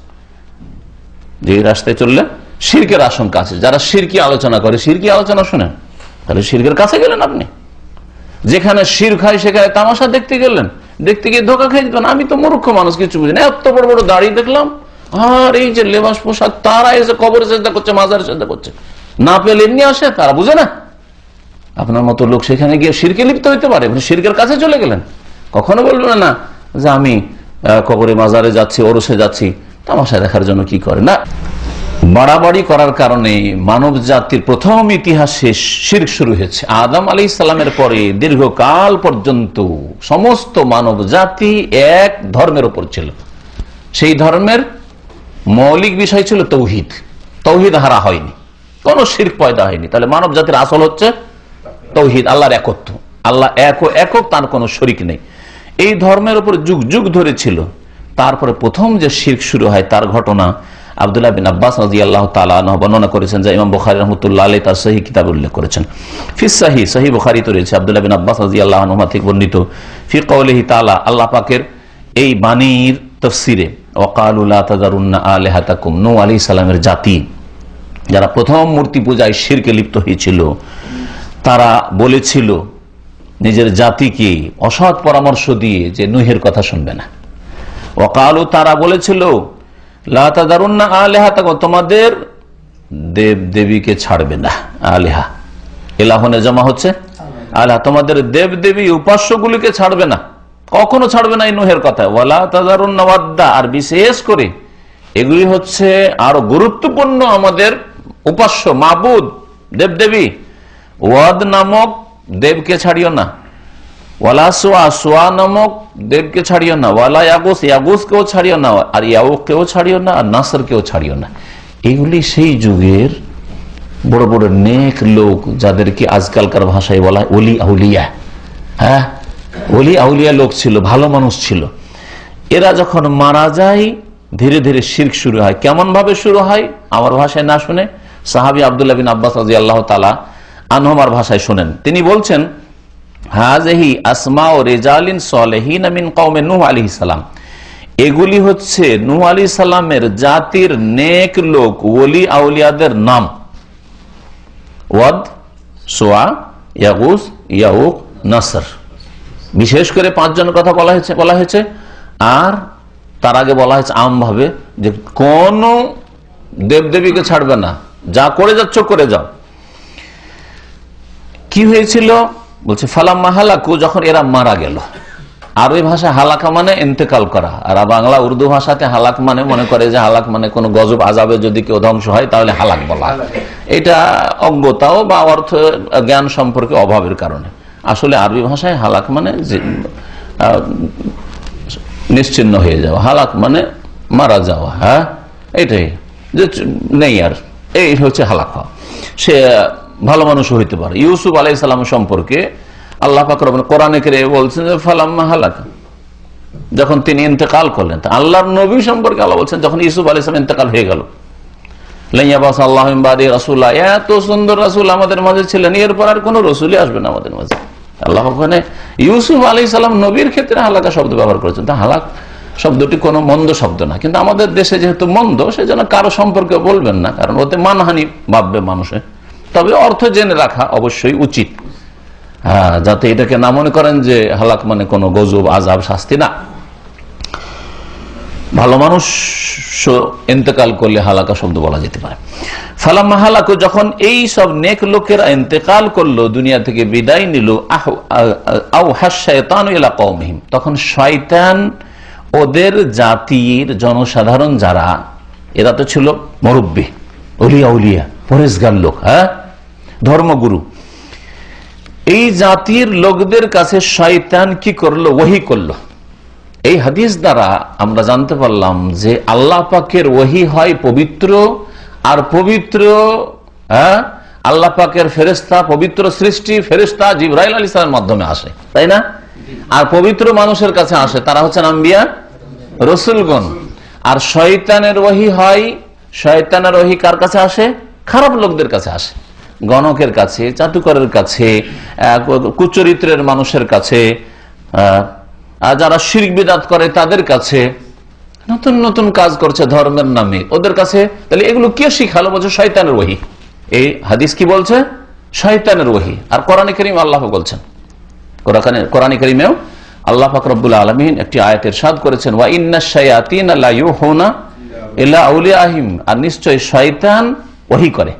যেই রাস্তায় চললে শিরকের আশঙ্কা আছে। যারা শিরকি আলোচনা করে, শিরকি আলোচনা শুনেন, তাহলে শিরকের কাছে গেলেন আপনি। যেখানে শিরক হয় সেখানে তামাশা দেখতে গেলেন, দেখতে গিয়ে ধোকা খেয়ে যেতেন। আমি তো মূর্খ মানুষ, কিছু বুঝি না, এত বড় বড় দাড়ি দেখলাম, আর এই যে লেবাস পোশাক, তারা এসে কবরে চেষ্টা করছে, মাজারে চেষ্টা করছে, না পেলে এমনি আসে, তারা বুঝে না। আপনার মতো লোক সেখানে গিয়ে শিরকে লিপ্ত হইতে পারে, শিরকের কাছে চলে গেলেন। কখনো বলবেন না যে আমি কবরে মাজারে যাচ্ছি, ওরসে যাচ্ছি, তামাশা দেখার জন্য কি করে না। বাড়াবাড়ি করার কারণে মানব জাতির প্রথম ইতিহাসে শিরক শুরু হয়েছে। আদম আলাইহিস সালামের পরে দীর্ঘকাল পর্যন্ত সমস্ত মানব জাতি এক ধর্মের উপর ছিল। সেই ধর্মের মৌলিক বিষয় ছিল তৌহিদ। তৌহিদ হারা হয়নি, কোন শিরক পয়দা হয়নি। তাহলে মানব জাতির আসল হচ্ছে তৌহিদ, আল্লাহর একত্ব। আল্লাহ একক, তার কোনো শরিক নেই। এই ধর্মের উপর যুগ যুগ ধরে ছিল। তারপরে প্রথম যে শিরক শুরু হয় তার ঘটনা আব্দুল্লাহ বিন আব্বাস রাদিয়াল্লাহু তাআলা আনহু বর্ণনা করেছেন, যা ইমাম বুখারী রাহমাতুল্লাহ আলাইহি তার সহিহ কিতাবে উল্লেখ করেছেন। ফিস সহিহ, সহিহ বুখারীতে রয়েছে আব্দুল্লাহ বিন আব্বাস রাদিয়াল্লাহু আনহু থেকে বর্ণিত, ফি কওলিহি তাআলা, আল্লাহ পাকের এই বাণীর তাফসীরে, ওয়াকালু লা তাযারুন্না আলিহাতাকুম, নূহ আলাইহিস সালামের জাতি যারা প্রথম মূর্তি পূজায় শিরকে লিপ্ত হয়েছিল, তারা বলেছিল নিজের জাতিকে অসৎ পরামর্শ দিয়ে যে নূহের কথা শুনবে না। ওয়াকালু, তারা বলেছিল, লা তাযারুন্না আলিহাতাকুম, তোমাদের দেব দেবীকে ছাড়বে না। আলিহা, ইলাহনে জমা হচ্ছে আলিহা, তোমাদের দেব দেবী উপাস্যগুলিকে ছাড়বে না, কখনো ছাড়বে না এই নূহের কথা। ওয়ালা তাযারুন্না ওয়াদ্দা, আর বিশেষ করে এগুলি হচ্ছে আরো গুরুত্বপূর্ণ আমাদের উপাস্য মাবুদ দেবদেবী। ওয়াদ নামক দেবকে ছাড়িও না, ওয়ালা সোয়া, সোয়া নামক দেবকে ছাড়িও না, ওয়ালা ইয়াগুস, ইয়াগুসকেও ছাড়িও না, আর ইয়াউককেও ছাড়িও না, আর নাসরকেও ছাড়িও না। এগুলি সেই যুগের বড় বড় নেক লোক, যাদেরকে আজকালকার ভাষায় বলা হয় ওলি আউলিয়া। হ্যাঁ, ওলি আউলিয়া লোক ছিল, ভালো মানুষ ছিল। এরা যখন মারা যায় ধীরে ধীরে শিরক শুরু হয়। কেমন ভাবে শুরু হয় আমার ভাষায় না শুনে সাহাবী আব্দুল্লাহ বিন আব্বাস রাদিয়াল্লাহু তাআলা আনহুমার ভাষায় শুনেন। তিনি বলছেন, হাযিহি আসমাউ রিজালিন সালিহিন মিন কওমে নূহ আলাইহিস সালাম, এগুলি হচ্ছে নূহ আলাইহিস সালামের জাতির নেক লোক, ওলি আউলিয়াদের নাম। ওয়াদ, সোয়া, ইয়াগুস, ইয়াউক, নাসর, বিশেষ করে 5 জনের কথা বলা হয়েছে। আর তার আগে বলা হয়েছে আমভাবে যে কোন দেবদেবীকে ছাড়বে না, যা করে যাচ্ছ করে যাও। কি হয়েছিল? বলছে ফালাম্মা হালাকু, যখন এরা মারা গেল। আরবি ভাষায় হালাকা মানে ইন্তেকাল করা, আর বাংলা উর্দু ভাষাতে হালাক মানে মনে করে যে হালাক মানে কোন গজব আযাবে যদি কেউ ধ্বংস হয় তাহলে হালাক বলা। এটা অজ্ঞতাও বা অর্থ জ্ঞান সম্পর্কে অভাবের কারণে। আসলে আরবি ভাষায় হালাক মানে নিশ্চিহ্ন হয়ে যাওয়া, হালাক মানে মারা যাওয়া। হ্যাঁ, এটাই যে নেই আর, এই হচ্ছে হালাক হওয়া। সে ভালো মানুষ হইতে পারে। ইউসুফ আলাইহিস সালাম সম্পর্কে আল্লাহ পাক রব্বুল কোরআনে কারীমে বলছেন যে ফালাম্মা হালাকা, যখন তিনি ইন্তেকাল করলেন। আল্লাহর নবী সম্পর্কে আল্লাহ বলছেন যখন ইউসুফ আলাইহিস সালাম ইন্তেকাল হয়ে গেল, লাইয়াবাসাল্লাহু মিন বাদি রাসূলা, এত সুন্দর রাসূল আমাদের মাঝে ছিলেন, এরপর আর কোন রাসূলই আসবে না আমাদের মাঝে। আল্লাহ ওখানে ইউসুফ আলাইহিস সালাম নবীর ক্ষেত্রে হালাকা শব্দ ব্যবহার করেছেন। তা হালাক শব্দটি কোনো মন্দ শব্দ না, কিন্তু আমাদের দেশে যেহেতু মন্দ, সেজন্য কারো সম্পর্কে বলবেন না, কারণ ওতে মানহানি ভাববে মানুষে। তবে অর্থ জেনে রাখা অবশ্যই উচিত, হ্যাঁ, যাতে এটাকে না মনে করেন যে হালাক মানে কোনো গজব আযাব শাস্তি না। ভালো মানুষ ইন্তেকাল করলে হালাকা শব্দ বলা যেতে পারে। ফালাম্মা হালাকু, যখন এই সব নেক লোকেরা ইন্তেকাল করলো, দুনিয়া থেকে বিদায় নিল, আওহা শায়তানু ইলা কওমিহিম, তখন শয়তান ওদের জাতির জনসাধারণ যারা, এরা তো ছিল মুরব্বি, ওলিয়া উলিয়া, পরেশগার লোক, হ্যাঁ, ধর্মগুরু, এই জাতির লোকদের কাছে শয়তান কি করলো? ওহী করলো। এই হাদিস দ্বারা আমরা জানতে পারলাম যে আল্লাহ পাকের ওহী হয় পবিত্র, আর পবিত্র আল্লাহ পাকের ফেরেশতা, পবিত্র সৃষ্টি ফেরেশতা জিবরাইল আলাইহিস সালামের মাধ্যমে আসে, তাই না? আর পবিত্র মানুষের কাছে আসে, তারা হচ্ছেন আম্বিয়া রাসূলগণ। আর শয়তানের ওহী হয়, শয়তানের ওহী কার কাছে আসে? খারাপ লোকদের কাছে আসে, গণকের কাছে, চাটুকরের কাছে, কুচরিত্রের মানুষের কাছে, যারা শিরক বিদআত করে তাদের কাছে, নতুন নতুন কাজ করছে ধর্মের নামে, ওদের কাছে। তাহলে এগুলো কে শিখালো? বলছে শয়তানের ওহী। এই হাদিস কি বলছে? শয়তানের ওহী। আর কোরআনে কারীম আল্লাহ বলছেন, কোরআনে কারীমেও আল্লাহ পাক রব্বুল আলামিন একটি আয়াত ইরশাদ করেছেন, ওয়া ইন্নাশ শায়াতিনা লা ইউহুনা ইলা আউলিয়াহিম, আর নিশ্চয় শয়তান ওহী করে,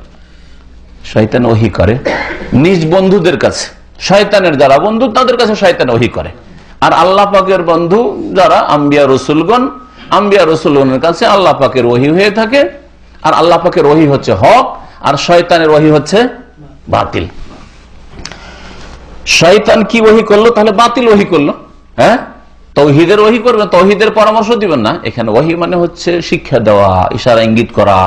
শয়তান ওহী করে নিজ বন্ধুদের কাছে। শয়তানের যারা বন্ধু তাদের কাছে শয়তান ওহী করে। আর আল্লাহ পাকের বন্ধু যারা আম্বিয়া রসুলগণ, আম্বিয়া রসুলগণের কাছে আল্লাহ পাকের ওহী হয়ে থাকে। আর আল্লাহ পাকের ওহী হচ্ছে হক, আর শয়তানের ওহী হচ্ছে বাতিল। শয়তান কি ওহী করলো? তাহলে বাতিল ওহী করলো। হ্যাঁ, তাওহীদের ওহী করবেন, তাওহীদের পরামর্শ দিবেন না। এখানে ওহী মানে হচ্ছে শিক্ষা দেওয়া, ইশারা ইঙ্গিত করা,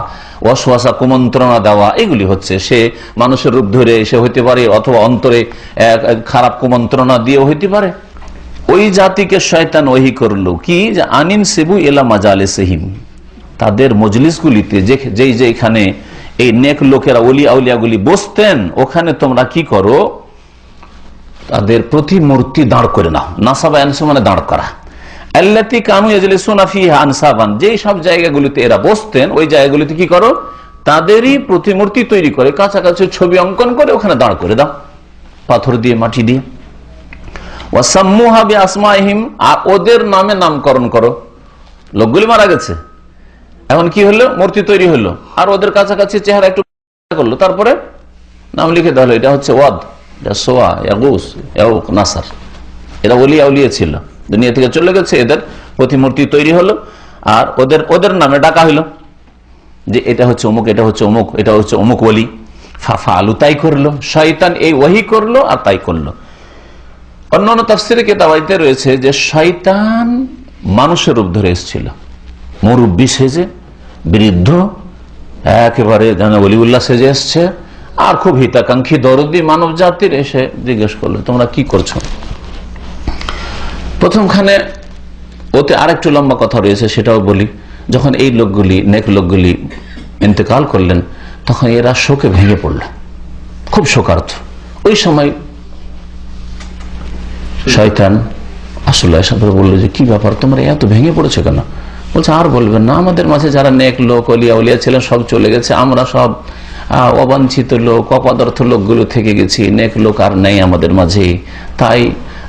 ওয়াসওয়াসা কুমন্ত্রণা দেওয়া, এগুলি হচ্ছে। সে মানুষের রূপ ধরে এসে হইতে পারে, অথবা অন্তরে খারাপ কুমন্ত্রণা দিয়ে হইতে পারে। ওই জাতিকে শয়তান ওহী করলো কি, যে আনিন সিবু ইলা মাজালিসিহিম, তাদের মজলিসগুলিতে, যেখানে এই নেক লোকেরা, ওলিয়া আউলিয়াগুলি বসতেন, ওখানে তোমরা কি করো? তাদের প্রতিমূর্তি দাঁড় করে নাও। নাসাবা আনসু মানে দাঁড় করা। আল্লাতী কানু ইয়াজলিসুনা ফিহা আনসাবান, যেই সব জায়গাগুলিতে এরা বসতেন, ওই জায়গাগুলিতে কি করো? তাদেরই প্রতিমূর্তি তৈরি করে, কাছাকাছি ছবি অঙ্কন করে ওখানে দাঁড় করে দাও, পাথর দিয়ে, মাটি দিয়ে। ওয়াসাম্মুহা বিআসমাইহিম, আর ওদের নামে নামকরণ করো। লোকগুলি মারা গেছে, এখন কি হলো? মূর্তি তৈরি হলো, আর ওদের কাছাকাছি চেহারা একটু করলো, তারপরে নাম লিখে দেওয়া হলো। এটা হচ্ছে ওয়াদ, সোয়া, ইয়াগুস, ইয়াউক, নাসার। এরা ওলিয়া উলিয়া ছিল, দুনিয়া থেকে চলে গেছে, এদের প্রতিমূর্তি তৈরি হলো, আর ওদের নামে ডাকা হইলো যে এটা হচ্ছে অমুক, এটা হচ্ছে অমুক, এটা হচ্ছে অমুক ওলি। ফাফা আলু, তাই করলো। শয়তান এই ওহী করলো আর তাই করলো। অন্যান্য তাফসীরে কিতাবাইতে রয়েছে যে শয়তান মানুষের রূপ ধরে এসেছিল, মুরব্বী সেজে, বৃদ্ধ, একেবারে যেন ওলিউল্লাহ সেজে এসছে, আর খুব হিতাকাঙ্ক্ষী দরদি মানব জাতির। এসে জিজ্ঞেস করলো, তোমরা কি করছো? প্রথমখানে ওতে আরেকটু লম্বা কথা রয়েছে, সেটাও বলি। যখন এই লোকগুলি, নেক লোকগুলি ইন্তেকাল করলেন, তখন এরা শোকে ভেঙে পড়ল, খুব শোকার্ত। ওই সময় শয়তান আসলে এসে বললো যে কি ব্যাপার, তোমরা এত ভেঙে পড়েছো কেন? বলছে আর বলবেন না, আমাদের মাঝে যারা নেক লোক, ওলিয়া উলিয়া ছিলেন, সব চলে গেছে, আমরা সব অবাঞ্ছিত লোক, অপদার্থ লোকগুলো থেকে গেছি, নেক লোক আর নেই আমাদের মাঝে, তাই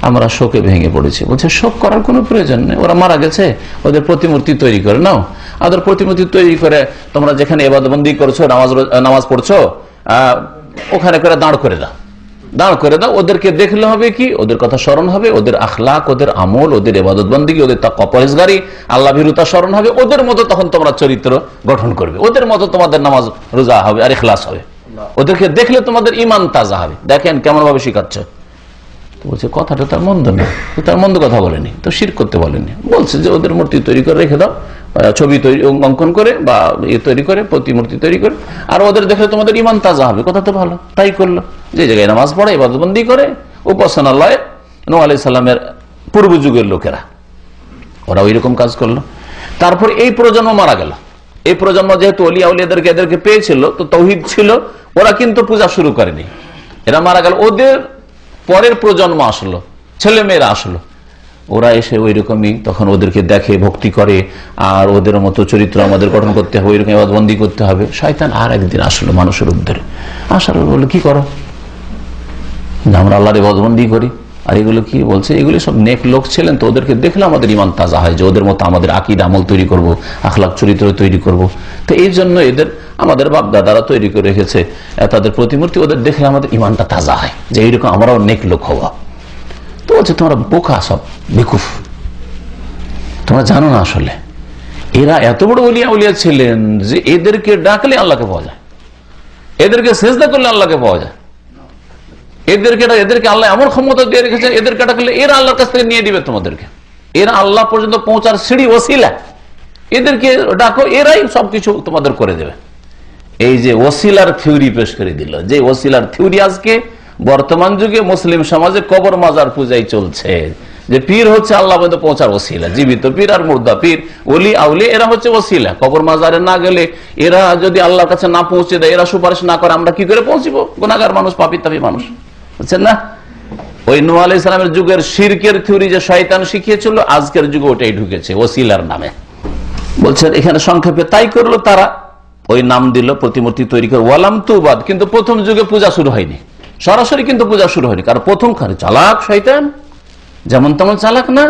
আমরা শোকে ভেঙে পড়েছি। বলছে শোক করার কোনো প্রয়োজন নেই, ওরা মারা গেছে, ওদের প্রতিমূর্তি তৈরি করে নাও। ওদের প্রতিমূর্তি তৈরি করে তোমরা যেখানে ইবাদতবন্দি করছো, নামাজ পড়ছো, ওখানে করে দাঁড় করে দাও, দাঁড় করে দাও, ওদেরকে দেখলে হবে কি, ওদের কথা স্মরণ হবে, ওদের আখলাক, ওদের আমল, ওদের ইবাদত বন্দেগী, ওদের তাকওয়া পরহেজগারি, আল্লাহ ভীরুতা স্মরণ হবে, ওদের মতো তখন তোমরা চরিত্র গঠন করবে, ওদের মতো তোমাদের নামাজ রোজা হবে আর ইখলাস হবে, ওদেরকে দেখলে তোমাদের ঈমান তাজা হবে। দেখেন কেমন ভাবে শিখাচ্ছে। বলছে কথাটা তার মন্দ না, তার মন্দ কথা বলেনি, তো শিরক করতে বলেনি, বলছে যে ওদের মূর্তি তৈরি করে রেখে দাও, ছবি তৈরি অঙ্কন করে বা তৈরি করে প্রতিমূর্তি তৈরি করে, আর ওদের দেখলে তোমাদের ঈমান তাজা হবে। কথা তো ভালো, তাই করলো। যে জায়গায় নামাজ পড়ে, ইবাদতবন্দি করে, উপাসনালয়ে নূহ আলাইহিস সালামের পূর্ব যুগের লোকেরা, ওরা ওই রকম কাজ করলো। তারপর এই প্রজন্ম মারা গেল। এই প্রজন্ম যেহেতু ওলিয়া উলিয়াদেরকে এদেরকে পেয়েছিল, তো তৌহিদ ছিল, ওরা কিন্তু পূজা শুরু করেনি, এরা মারা গেল। ওদের পরের প্রজন্ম আসলো, ছেলে মেয়েরা আসলো, ওরা এসে ওই রকমই তখন ওদেরকে দেখে, ভক্তি করে, আর ওদের মতো চরিত্র আমাদের গঠন করতে হবে, ওই রকম ইবাদতবন্দি করতে হবে। শয়তান আর একদিন আসলো মানুষের রূপ ধরে, আসার বলে কি করো, আমরা আল্লাহর ইবাদতবন্দি করি। আর এগুলো কি বলছে, এগুলি সব নেক লোক ছিলেন, তো ওদেরকে দেখলে আমাদের ঈমান তাজা হয়, যে ওদের মতো আমাদের আকীদা আমল তৈরি করব, আখলাক চরিত্র তৈরি করব। তো এই জন্য এদের আমাদের বাপ দাদারা তৈরি করে রেখেছে তাদের প্রতিমূর্তি, ওদের দেখলে আমাদের ঈমানটা তাজা হয়, যে এইরকম আমরাও নেক লোক হওয়া। তো বলছে তোমরা বোকা, সব বেকুফ, তোমরা জানো না আসলে এরা এত বড় ওলিয়া উলিয়া ছিলেন যে এদেরকে ডাকলে আল্লাহকে পাওয়া যায়, এদেরকে সেজদা করলে আল্লাহকে পাওয়া যায়, এদেরকে আল্লাহ এমন ক্ষমতা দিয়ে রেখেছেন, এদেরকে ডাকলে এরা আল্লাহর কাছ থেকে নিয়ে দিবে তোমাদেরকে, এরা আল্লাহ পর্যন্ত পৌঁছার সিঁড়ি ওসিলা, এদেরকে ডাকো, এরাই সবকিছু তোমাদের করে দেবে। এই যে ওসিলার থিওরি পেশ করে দিল, যে ওসিলার থিওরি আজকে বর্তমান যুগে মুসলিম সমাজে কবর মাজার পূজাই চলছে, যে পীর হচ্ছে আল্লাহ পর্যন্ত পৌঁছার ওসিলা, জীবিত পীর আর মুর্দা পীর, ওলি আউলি এরা হচ্ছে ওসিলা। কবর মাজারে না গেলে, এরা যদি আল্লাহর কাছে না পৌঁছে দেয়, এরা সুপারিশ না করে, আমরা কি করে পৌঁছবো? গুনাহগার মানুষ, পাপী তাপী মানুষ, বুঝছেন না? ওই নূহ আলাইহিস সালামের যুগের শিরকের থিওরি যে শয়তান শিখিয়েছিল, আজকের যুগে ওটাই ঢুকেছে ওসিলার নামে। বলছেন এখানে সংক্ষেপে তাই করলো তারা, ওই নাম দিল, প্রতিমূর্তি তৈরি করে, ওয়ালাম তুবাদ, কিন্তু প্রথম যুগে পূজা শুরু হয়নি সরাসরি, কিন্তু পূজা শুরু হয়নি। কারণ প্রথম খানে চালাক শয়তান, যেমন তেমন চালাক না,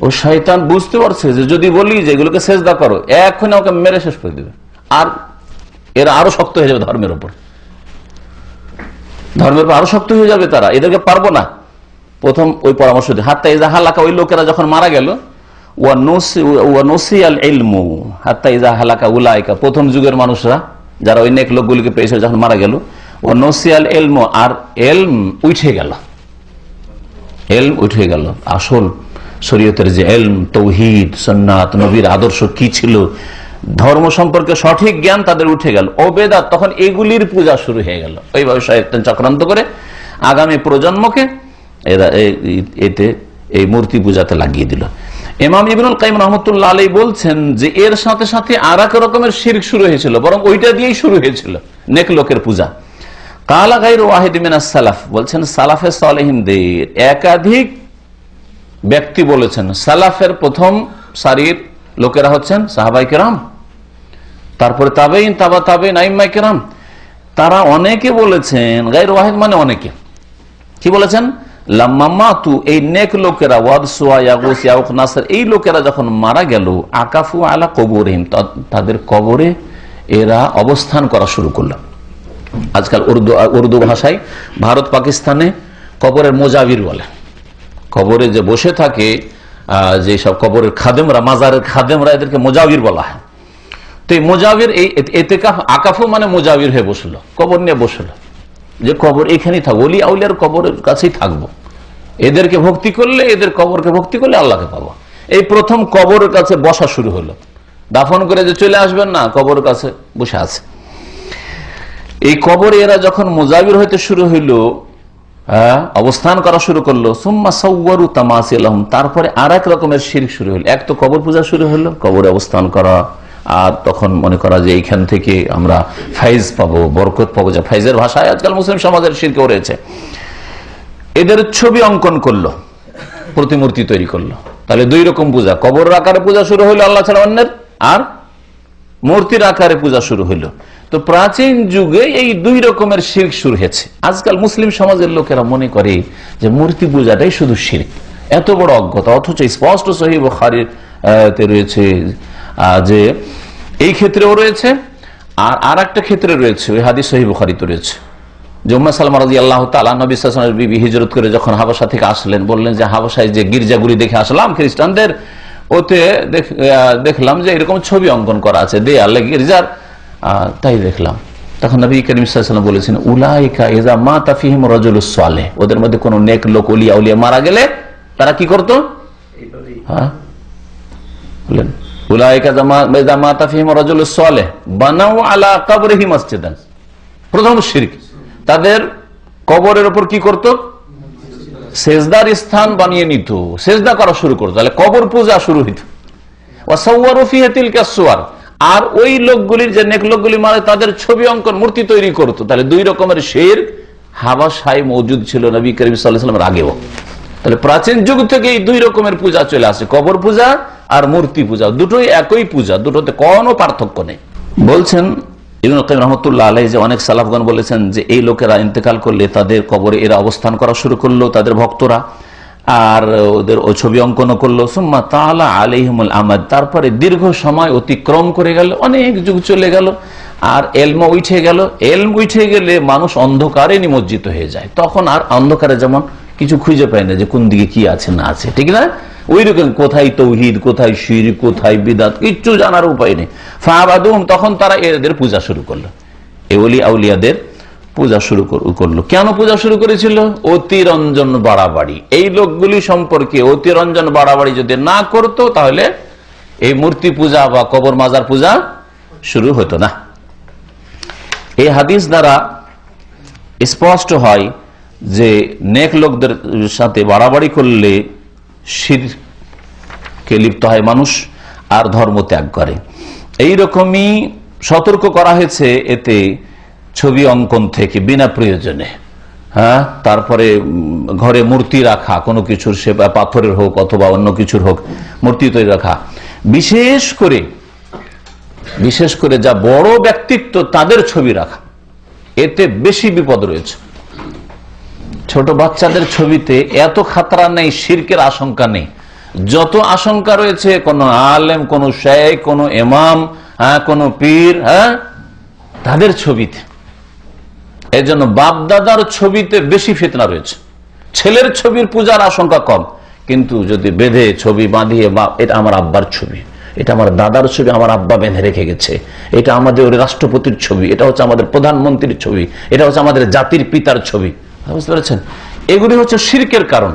ও শয়তান বুঝতে পারছে যে যদি বলি যে এগুলোকে সেজদা করো, এক্ষুনি আমাকে মেরে শেষ করে দেবে, আর এরা আরো শক্ত হয়ে যাবে ধর্মের উপর, আরো শক্ত হয়ে যাবে তারা, এদেরকে পারবো না। প্রথম ওই পরামর্শ দিয়ে হাত্তা ইজা হালাকা, ওই লোকেরা যখন মারা গেল, প্রথম যুগের মানুষরা যারা ওই নেক লোকগুলিকে পেয়েছে যখন মারা গেল, ও নসিয়াল এলমো, আর এলম উঠে গেল, এলম উঠে গেল, আসল শরীয়তের যে এলম, তৌহিদ, সুন্নাত, নবীর আদর্শ কি ছিল, ধর্ম সম্পর্কে সঠিক জ্ঞান তাদের উঠে গেল। ও বেদাত, তখন এগুলির পূজা শুরু হয়ে গেল। ওইভাবে শয়তান চক্রান্ত করে আগামী প্রজন্মকে এরা এতে এই মূর্তি পূজাতে লাগিয়ে দিল। ইমাম ইবনুল কাইয়িম রাহমাতুল্লাহ আলাইহি বলছেন যে এর সাথে সাথে আর এক রকমের শিরক শুরু হয়েছিল, বরং ওইটা দিয়েই শুরু হয়েছিল নেক লোকের পূজা। কালা গায়রু ওয়াহিদ মিনাস সালাফ, বলছেন সালাফে সালেহিনদের একাধিক ব্যক্তি বলেছেন, সালাফের প্রথম সারির লোকেরা হচ্ছেন সাহাবায়ে কেরাম, তারপরে তাবেঈন, তাবা তাবেঈন, আইম্মায়ে কেরাম, তারা অনেকে বলেছেন, গায়রু ওয়াহিদ মানে অনেকে, কি বলেছেন, লাম্মামাতু, এই নেক লোকেরা, ওয়াদসুয়া, ইয়াগুস, ইয়াউক, নাসর, এই লোকেরা যখন মারা গেল, আকাফু আলা কবরিহিম, তাদের কবরে এরা অবস্থান করা শুরু করল। আজকাল উর্দু ভাষায় ভারত পাকিস্তানে কবরের মোজাবির বলে, কবরে যে বসে থাকে যে সব কবরের খাদেমরা, মাজারের খাদেমরা, এদেরকে মোজাবির বলা হয়। তো এই মোজাবির, এই এতেকাফ, আকাফু মানে মোজাবির হয়ে বসলো, কবর নিয়ে বসলো, যে কবর এখানেই থাকবো, ওলি আউলিয়ার কবরের কাছেই থাকবো, এদেরকে ভক্তি করলে, এদের কবরকে ভক্তি করলে আল্লাহকে পাবো। এই প্রথম কবরের কাছে বসা শুরু হলো, দাফন করে যে চলে আসবেন না, কবরের কাছে বসে আছে। এই কবরে এরা যখন মুজাবির হইতে শুরু হইলো, অবস্থান করা শুরু করলো, সুম্মা সাওয়ারু তামাসিলাহুম, তারপরে আর এক রকমের শিরক শুরু হলো। এক তো কবর পূজা শুরু হলো, কবরে অবস্থান করা, আর তখন মনে করা যে এইখান থেকে আমরা ফাইজ পাবো, বরকত পাবো, যা ফাইজের ভাষায় আজকাল মুসলিম সমাজের শিরকে রয়েছে। এদের ছবি অঙ্কন করলো, প্রতিমূর্তি তৈরি করলো। তাহলে দুই রকম পূজা, কবর আকারে পূজা শুরু হইলো আল্লাহ ছাড়া অন্যের, আর মূর্তির আকারে পূজা শুরু হইলো। তো প্রাচীন যুগে এই দুই রকমের শিরক শুরু হয়েছে। আজকাল মুসলিম সমাজের লোকেরা মনে করে যে মূর্তি পূজাটাই শুধু শিরক, এত বড় অজ্ঞতা, অথচ স্পষ্ট সহিহ বুখারীতে রয়েছে যে এই ক্ষেত্রেও রয়েছে, আর একটা ক্ষেত্রে রয়েছে, ওই হাদিস সহিহ বুখারীতে রয়েছে যে উম্মে সালমা রাদিয়াল্লাহু তাআলা নবী সাল্লাল্লাহু আলাইহি ওয়াসাল্লামের বিবি হিজরত করে যখন হাবাসা থেকে আসলেন, বললেন যে হাবাসায় যে গির্জাগুলি দেখে আসলাম খ্রিস্টানদের, ওতে দেখলাম যে এরকম ছবি অঙ্কন করা আছে দেয়ালে গির্জার, তাই দেখলাম। তখন নবী করিম সাল্লাল্লাহু আলাইহি ওয়াসাল্লাম বলেছেন, উলাইকা ইযা মাতা ফীহিম রাজুলুস সালেহ, ওদের মধ্যে কোন নেক লোক ওলিয়া উলিয়া মারা গেলে তারা কি করতো? হ্যাঁ বলেন, উলাইকা ইযা মাতা ফীহিম রাজুলুস সালেহ বানাউ আলা কবরিহি মসজিদান। প্রথম শিরক, তাদের কবরের উপর কি করত? সেজদার স্থান বানিয়ে নিত, সেজদা করা শুরু করতো, তাহলে কবর পূজা শুরু হইত। ওয়াসাওয়ারু ফিহা তিলকা সুওয়ার, আর ওই লোকগুলির যে নেক লোকগুলি মারে তাদের ছবি অঙ্কন মূর্তি তৈরি করতো। তাহলে দুই রকমের শিরক হাবাসায় মওজুদ ছিল নবী করিম সাল্লাল্লাহু আলাইহি ওয়াসাল্লামের আগেও। তাহলে প্রাচীন যুগ থেকে এই দুই রকমের পূজা চলে আসে, কবর পূজা আর মূর্তি পূজা, দুটোই একই পূজা, দুটোতে কোনো পার্থক্য নেই। বলছেন ইবনে কাইয়িম রাহমাতুল্লাহ আলাইহি যে অনেক সালাফগণ বলেছেন যে এই লোকেরা ইন্তেকাল করলে তাদের কবরে এরা অবস্থান করা শুরু করলো, তাদের ভক্তরা, আর ওদের ও ছবি অঙ্কন করলো। সুম্মা তাআলা আলাইহিমুল আমাদ, তারপরে দীর্ঘ সময় অতিক্রম করে গেল, অনেক যুগ চলে গেল, আর এলম উঠে গেল। এলম উঠে গেলে মানুষ অন্ধকারে নিমজ্জিত হয়ে যায়, তখন আর অন্ধকারে যেমন কিছু খুঁজে পায় না যে কোন দিকে কি আছে না আছে, ঠিক না? ওই রকম কোথায় তৌহিদ, কোথায় শিরক, কোথায় বিদআত, কিচ্ছু জানার উপায় নেই। ফাআবাদুহুম, তখন তারা এদের পূজা শুরু করলো, এই ওলি আউলিয়াদের পূজা শুরু করলো। কেন পূজা শুরু করেছিল? অতিরঞ্জন বাড়াবাড়ি। এই লোকগুলি সম্পর্কে অতিরঞ্জন বাড়াবাড়ি যদি না করতো তাহলে এই মূর্তি পূজা বা কবর মাজার পূজা শুরু হতো না। এই হাদিস দ্বারা স্পষ্ট হয় যে নেক লোকদের সাথে বাড়াবাড়ি করলে শিরকে লিপ্ত হয় মানুষ, আর ধর্ম ত্যাগ করে। এইরকমই সতর্ক করা হয়েছে এতে ছবি অঙ্কন থেকে বিনা প্রয়োজনে। হ্যাঁ, তারপরে ঘরে মূর্তি রাখা, কোনো কিছুর, সে পাথরের হোক অথবা অন্য কিছুর হোক, মূর্তি তৈরি রাখা, বিশেষ করে যা বড় ব্যক্তিত্ব তাদের ছবি রাখা, এতে বেশি বিপদ রয়েছে। ছোট বাচ্চাদের ছবিতে এত খাতরা নেই, শিরকের আশঙ্কা নেই, যত আশঙ্কা রয়েছে কোন আলেম, কোন শেখ, কোন ইমাম, কোন পীর, তাদের ছবিতে। এই জন্য বাপ দাদার ছবিতে বেশি ফিতনা রয়েছে। ছেলের ছবির পূজার আশঙ্কা কম, কিন্তু যদি বেঁধে ছবি বাঁধিয়ে, এটা আমার আব্বার ছবি, এটা আমার দাদার ছবি, আমার আব্বা বেঁধে রেখে গেছে, এটা আমাদের রাষ্ট্রপতির ছবি, এটা হচ্ছে আমাদের প্রধানমন্ত্রীর ছবি, এটা হচ্ছে আমাদের জাতির পিতার ছবি, বুঝতে পেরেছেন? এগুলি হচ্ছে শিরকের কারণ।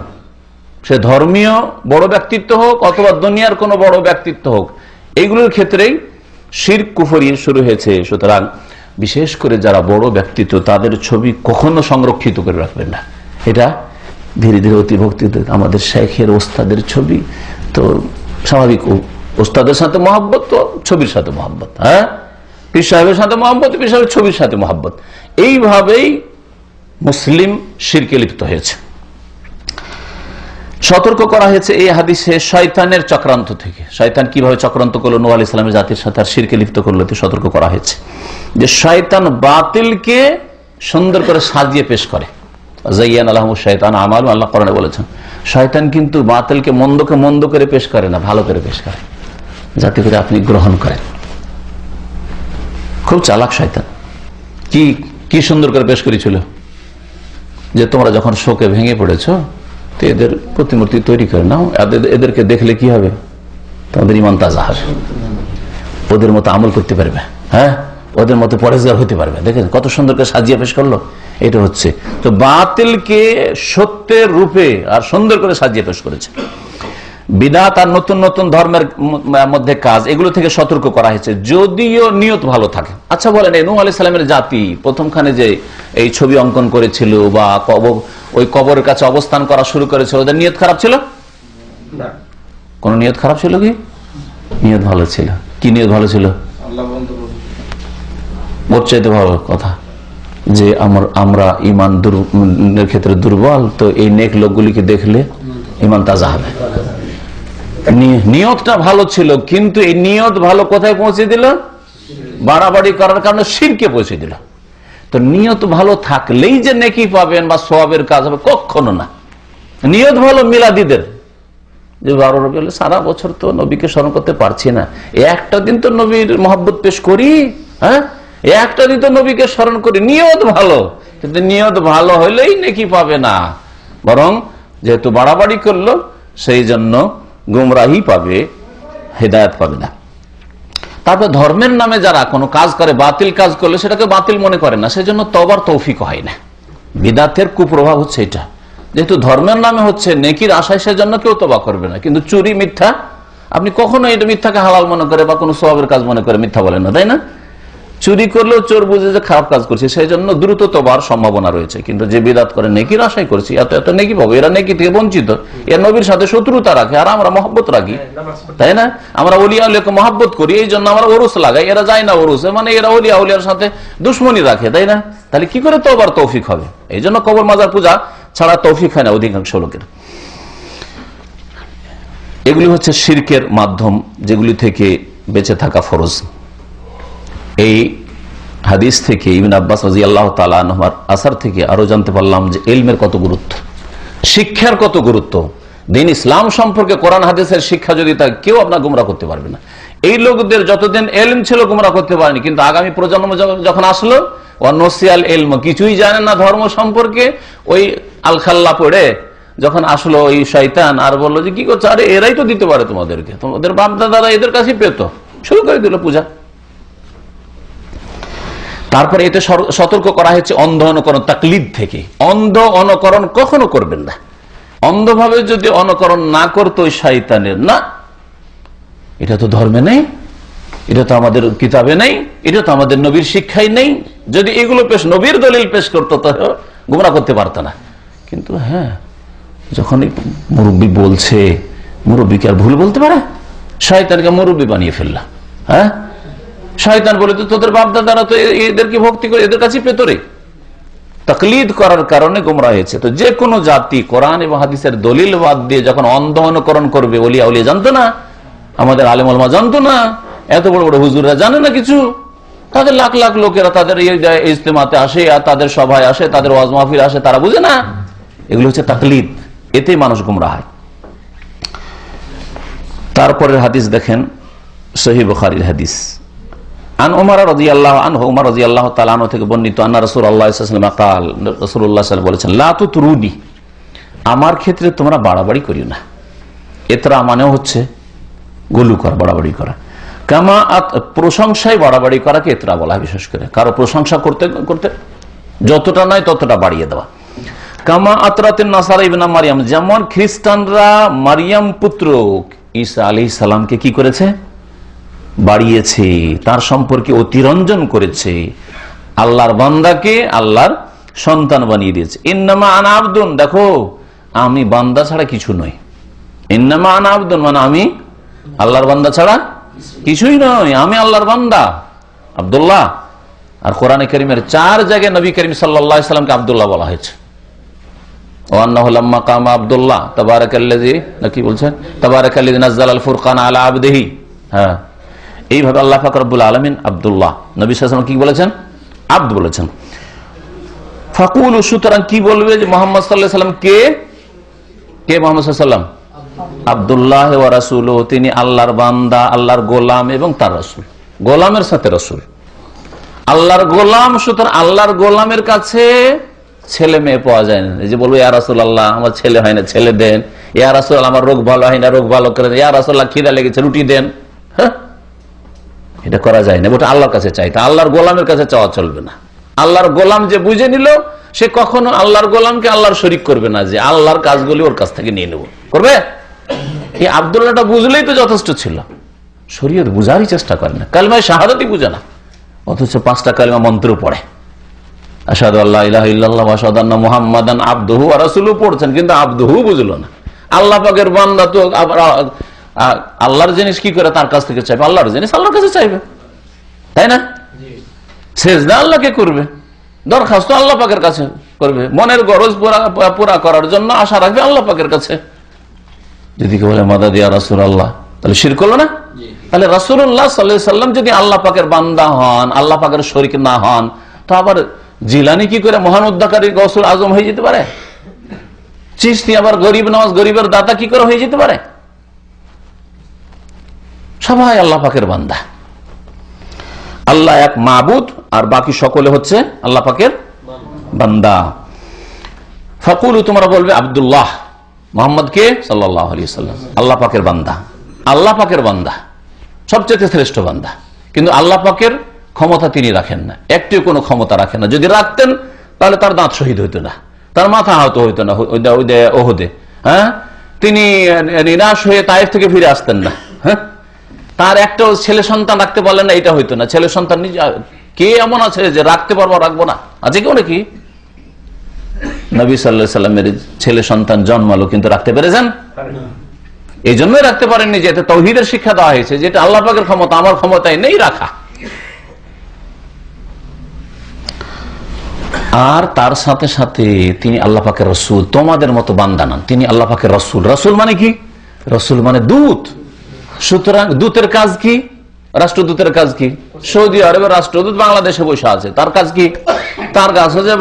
সে ধর্মীয় বড় ব্যক্তিত্ব হোক অথবা দুনিয়ার কোনো বড় ব্যক্তিত্ব হোক, এইগুলোর ক্ষেত্রেই শিরক কুফরি শুরু হয়েছে। সুতরাং বিশেষ করে যারা বড় ব্যক্তিত্ব তাদের ছবি কখনো সংরক্ষিত করে রাখবেন না। এটা ধীরে ধীরে অতিভক্তি, আমাদের শেখের ওস্তাদের ছবি, তো স্বাভাবিক ওস্তাদের সাথে মহব্বত, তো ছবির সাথে মহব্বত, হ্যাঁ, পীর সাহেবের সাথে মহব্বত, পীর সাহেবের ছবির সাথে মহব্বত। এইভাবেই মুসলিম শিরকে লিপ্ত হয়েছে। সতর্ক করা হয়েছে এই হাদিসে শয়তানের চক্রান্ত থেকে। শয়তান কিভাবে চক্রান্ত করলো নূহ আলাইহিস সালামের জাতির সাথে আর শিরকে লিপ্ত করলো, সতর্ক করা হয়েছে যে শয়তান বাতিলকে সুন্দর করে সাজিয়ে পেশ করে। যায়্যানা লাহুমুশ শাইতানু আমালুহুম, আল্লাহ কোরআনে বলেছেন। শয়তান কিন্তু বাতিলকে মন্দকে মন্দ করে পেশ করে না, ভালো করে পেশ করে, যাতে করে আপনি গ্রহণ করেন। খুব চালাক শয়তান। কি সুন্দর করে পেশ করেছিল যে তোমরা যখন শোকে ভেঙে পড়েছ, তো এদের প্রতিমূর্তি তৈরি করে নাও, এদেরকে দেখলে কি হবে? তোমাদের ঈমান তাজা হবে, ওদের মতো আমল করতে পারবে, হ্যাঁ, ওদের মতো পরেজগার হতে পারবে। দেখেন কত সুন্দর করে সাজিয়ে পেশ করলো। এটা হচ্ছে তো বাতিলকে সত্যের রূপে আর সুন্দর করে সাজিয়ে পেশ করেছে। বিদআত আর নতুন নতুন ধর্মের মধ্যে কাজ, এগুলো থেকে সতর্ক করা হয়েছে, যদিও নিয়ত ভালো থাকে। আচ্ছা বলেন, এই নূহ আলাইহিস সালামের জাতি প্রথমখানে যে এই ছবি অঙ্কন করেছিল বা ওই কবরের কাছে অবস্থান করা শুরু করেছিল, ওদের নিয়ত খারাপ ছিল? কোন নিয়ত খারাপ ছিল কি? নিয়ত ভালো ছিল। কি নিয়ত ভালো ছিল? ওর চাইতে ভালো কথা যে আমরা ইমানের ক্ষেত্রে দুর্বল, তো এই নেক লোকগুলিকে দেখলে ইমান তাজা হবে। নিয়তটা ভালো ছিল, কিন্তু এই নিয়ত ভালো কোথায় পৌঁছে দিল? বাড়াবাড়ি করার কারণে শিরকে পৌঁছে দিল। তো নিয়ত ভালো থাকলেই যে নেকি পাবেন বা সওয়াবের কাজ হবে, কখনো না। নিয়ত ভালো মিলাদিদের, যে 12 রবিউল, সারা বছর তো নবীকে স্মরণ করতে পারছি না, একটা দিন তো নবীর মহব্বত পেশ করি, হ্যাঁ, একটা দিন তো নবীকে স্মরণ করি, নিয়ত ভালো, কিন্তু নিয়ত ভালো হলেই নেকি পাবে না, বরং যেহেতু বাড়াবাড়ি করলো সেই জন্য গুমরাহি পাবে, হেদায়েত পাবে না। তারপর ধর্মের নামে যারা কোনো কাজ করে, বাতিল কাজ করলে সেটাকে বাতিল মনে করে না, সেজন্য তওবার তৌফিক হয় না। বিদআতের কুপ্রভাব হচ্ছে এটা, যেহেতু ধর্মের নামে হচ্ছে নেকির আশায় সেজন্য কেউ তওবা করবে না। কিন্তু চুরি মিথ্যা, আপনি কখনো এটা মিথ্যাকে হালাল মনে করে বা কোনো সওয়াবের কাজ মনে করে মিথ্যা বলেন না, তাই না? চুরি করলেও চোর বুঝে যে খারাপ কাজ করছে, সেই জন্য দ্রুত তওবার সম্ভাবনা রয়েছে। কিন্তু যে বিদআত করে নেকির আশায় করছি, এত নেকি পাবো, এরা নেকি থেকে বঞ্চিত, এর নবীর সাথে শত্রুতা রাখে আর আমরা মহব্বত রাখি, তাই না? আমরা ওলিয়া উলিয়াকে মহব্বত করি, এই জন্য আমরা ওরস লাগাই, এরা যায় না ওরসে, মানে এরা ওলিয়া উলিয়ার সাথে দুশ্মনী রাখে, তাই না? তাহলে কি করে তওবার তৌফিক হবে? এই জন্য কবর মাজার পূজা ছাড়া তৌফিক হয় না অধিকাংশ লোকের। এগুলি হচ্ছে শিরকের মাধ্যম, যেগুলি থেকে বেঁচে থাকা ফরজ। এই হাদিস থেকে ইবনে আব্বাস রাদিয়াল্লাহু তাআলা আনহুর আসার থেকে আরো জানতে পারলাম যে ইলমের কত গুরুত্ব, শিক্ষার কত গুরুত্ব। দ্বীন ইসলাম সম্পর্কে কোরআন হাদিসের শিক্ষা যদি থাকে, কেউ আপনার গুমরাহ করতে পারবে না। এই লোকদের যতদিন ইলম ছিল গুমরাহ করতে পারেনি, কিন্তু আগামী প্রজন্ম যখন আসলো, ওয়ানসিয়াল ইলম, কিছুই জানে না ধর্ম সম্পর্কে, ওই আল খাল্লা পড়ে যখন আসলো ওই শয়তান আর বললো যে কি করছো, আরে এরাই তো দিতে পারে তোমাদেরকে, তোমাদের বাপ দাদারা এদের কাছে পেত, শুরু করে দিল পূজা। তারপরে এতে সতর্ক করা হয়েছে অন্ধ অনুকরণ, তাকলিদ থেকে। অন্ধ অনুকরণ কখনো করবেন না। অন্ধভাবে যদি অনুকরণ না করতো ওই শয়তানের, না, এটা তো ধর্মে নেই, এটা তো আমাদের কিতাবে নেই, এটা তো আমাদের নবীর শিক্ষায় নেই। যদি এগুলো পেশ, নবীর দলিল পেশ করতো, তো গুমরাহ করতে পারতো না। কিন্তু হ্যাঁ, যখন মুরব্বী বলছে, মুরব্বীকে আর ভুল বলতে পারে? শয়তানকে মুরব্বী বানিয়ে ফেললাম, হ্যাঁ? শয়তান বলে তো তোদের বাপদাদারা তো এদেরকে ভক্তি করে, এদের কাছে পেতরে। তাকলিদ করার কারণে গোমরাহ হয়েছে। তো যে কোনো জাতি কোরআন এবং হাদিসের দলিল বাদ দিয়ে যখন অন্ধ অনুকরণ করবে, ওলিয়া উলিয়া জানতো না, আমাদের আলেম ওলামা জানতো না, এত বড় বড় হুজুররা জানে না কিছু, তাদের লাখ লাখ লোকেরা তাদের ইজতেমাতে আসে আর তাদের সভায় আসে, তাদের ওয়াজ মাহফিল আসে, তারা বুঝে না। এগুলো হচ্ছে তাকলিদ, এতেই মানুষ গুমরাহ হয়। তারপরের হাদিস দেখেন, সহিহ বুখারীর হাদিস। আন উমর রাদিয়াল্লাহু আনহু, উমর রাদিয়াল্লাহু তাআলা আনহু থেকে বর্ণিত, আন্না রাসূলুল্লাহ সাল্লাল্লাহু আলাইহি ওয়াসাল্লাম قال, রাসূলুল্লাহ সাল্লাল্লাহু আলাইহি ওয়াসাল্লাম বলেছেন, লা তুতরুনি, আমার ক্ষেত্রে তোমরা বাড়াবাড়ি করিও না। এতরা মানে হচ্ছে গলু করা, বাড়াবাড়ি করা। কামা প্রশংসায় বাড়াবাড়ি করাকে এতরা বলা হয়। বিশেষ করে কারো প্রশংসা করতে করতে যতটা নয় ততটা বাড়িয়ে দেওয়া। কামা আতরাতিন নাসারা ইবনা মারিয়াম, যেমন খ্রিস্টানরা মারিয়াম পুত্র ঈসা আলাইহিস সালামকে কি করেছে? বাড়িয়েছে, তার সম্পর্কে অতিরঞ্জন করেছে, আল্লাহর বান্দাকে আল্লাহর সন্তান বানিয়ে দিয়েছে। ইন্নামা আনা আবদুন, দেখো আমি বান্দা ছাড়া কিছু নই। ইন্নামা আনা আবদুন মানে আমি আল্লাহর বান্দা ছাড়া কিছুই নয়, আমি আল্লাহর বান্দা আব্দুল্লাহ। আর কোরআনে কারীমের 4 জায়গায় নবী করিম সাল্লাল্লাহু আলাইহি সাল্লামকে আব্দুল্লাহ বলা হয়েছে। ওয়ান্নাহু লাম্মা কামা আব্দুল্লাহ তাবারাকাল্লাযী, নাকি বলছেন তাবারাকাল্লাযী নাযালাল ফুরকান আলা আবদিহি। হ্যাঁ, এইভাবে আল্লাহ পাক রব্বুল আলামিন আব্দুল্লাহ, নবী সাল্লাল্লাহু আলাইহি ওয়াসাল্লাম কি বলেছেন? আব্দ বলেছেন। ফাকুলু, সুতরাং কি বলবে যে মুহাম্মদ সাল্লাল্লাহু আলাইহি ওয়াসাল্লাম কে? কে মুহাম্মদ সাল্লাল্লাহু আলাইহি ওয়াসাল্লাম? আব্দুল্লাহ ওয়া রাসূলুহু, তিনি আল্লাহর বান্দা, আল্লাহর গোলাম এবং তার রাসূল। গোলামের সাথে রাসূল, আল্লাহর গোলাম। সুতরাং আল্লাহর গোলামের কাছে ছেলে মেয়ে পাওয়া যায় না। এই যে বলবো ইয়া রাসূলুল্লাহ আমার ছেলে হয় না, ছেলে দেন। ইয়া রাসূলুল্লাহ আমার রোগ ভালো হয় না, রোগ ভালো করে দেন। ইয়া রাসূলুল্লাহ খিদা লেগেছে, রুটি দেন। হ্যাঁ, এটা করা যায় না, ওটা আল্লাহর কাছে চাইতে। আল্লাহর গোলামের কাছে চাওয়া চলবে না। আল্লাহর গোলাম যে বুঝে নিল, সে কখনো আল্লাহর গোলামকে আল্লাহর শরীক করবে না, যে আল্লাহর কাজগুলি ওর কাছ থেকে নিয়ে নেব, করবে? এই আব্দুল্লাহটা বুঝলেই তো যথেষ্ট ছিল। শরীয়ত বুঝারই চেষ্টা করে না, কালিমায়ে শাহাদাতই বুঝে না, অথচ 5টা কালিমা মন্ত্র পড়ে, আশহাদু আল্লা ইলাহা ইল্লাল্লাহ ওয়া আশহাদু আন্না মুহাম্মাদান আবদুহু ওয়া রাসূলুহু পড়ছেন, কিন্তু আবদুহু বুঝলো না। আল্লাহ পাকের বান্দা তো আল্লাহর জিনিস কি করে তার কাছ থেকে চাইবে? আল্লাহর জিনিস আল্লাহর কাছে চাইবে, তাই না? সেজদা আল্লাহকে করবে, দরখাস্ত আল্লাহ পাকের কাছে করবে, মনের গরজ পুরা করার জন্য আশা রাখবে আল্লাহ পাকের কাছে। যদি কেউ বলে মাদাদ ইয়া রাসূলুল্লাহ, তাহলে শিরক করলো না? তাহলে রাসূলুল্লাহ সাল্লাল্লাহু আলাইহি ওয়াসাল্লাম যদি আল্লাহ পাকের বান্দা হন, আল্লাহ পাকের শরীক না হন, তো আবার জিলানী কি করে মহান উদ্ধারকারী গৌসুল আজম হয়ে যেতে পারে? চিশতি আবার গরিব নওয়াজ, গরিবের দাতা কি করে হয়ে যেতে পারে? সবাই আল্লাহ পাকের বান্দা। আল্লাহ এক মাবুদ, আর বাকি সকলে হচ্ছে আল্লাহ পাকের বান্দা। ফাকুলু, তোমরা বলবে আব্দুল্লাহ, মোহাম্মদ কে? সাল্লাল্লাহু আলাইহি ওয়াসাল্লাম, আল্লাহ পাকের বান্দা। আল্লাহ পাকের বান্দা, সবচেয়ে শ্রেষ্ঠ বান্দা। কিন্তু আল্লাহ পাকের ক্ষমতা তিনি রাখেন না, একটিও কোনো ক্ষমতা রাখেন না। যদি রাখতেন তাহলে তার দাঁত শহীদ হইতো না, তার মাথা আহত হইতো না ওহুদে। হ্যাঁ, তিনি নিরাশ হয়ে তায়েফ থেকে ফিরে আসতেন না। হ্যাঁ, তার একটা ছেলে সন্তান রাখতে পারলেন না, এটা হইতো না। ছেলে সন্তান কে এমন আছে যে রাখতে পারবো রাখবো না? আছে কেউ নাকি? নবী সাল্লাল্লাহু আলাইহি সাল্লামের ছেলে সন্তান জন্মালো কিন্তু রাখতে পেরেছেন? এই জন্যই রাখতে পারেননি যে এতে তাওহীদের শিক্ষা দেওয়া হয়েছে, যেটা আল্লাহ পাকের ক্ষমতা, আমার ক্ষমতায় নেই রাখা। আর তার সাথে সাথে তিনি আল্লাহ পাকের রসুল, তোমাদের মতো বান্দা নন, তিনি আল্লাহ পাকের রসুল। রসুল মানে কি? রসুল মানে দূত। সুতরাং দূতের কাজ কি? রাষ্ট্রদূতের কাজ কি? সৌদি আরবের রাষ্ট্রদূত বাংলাদেশে বসে আছে, তার কাজ কি? তার কাজ হচ্ছে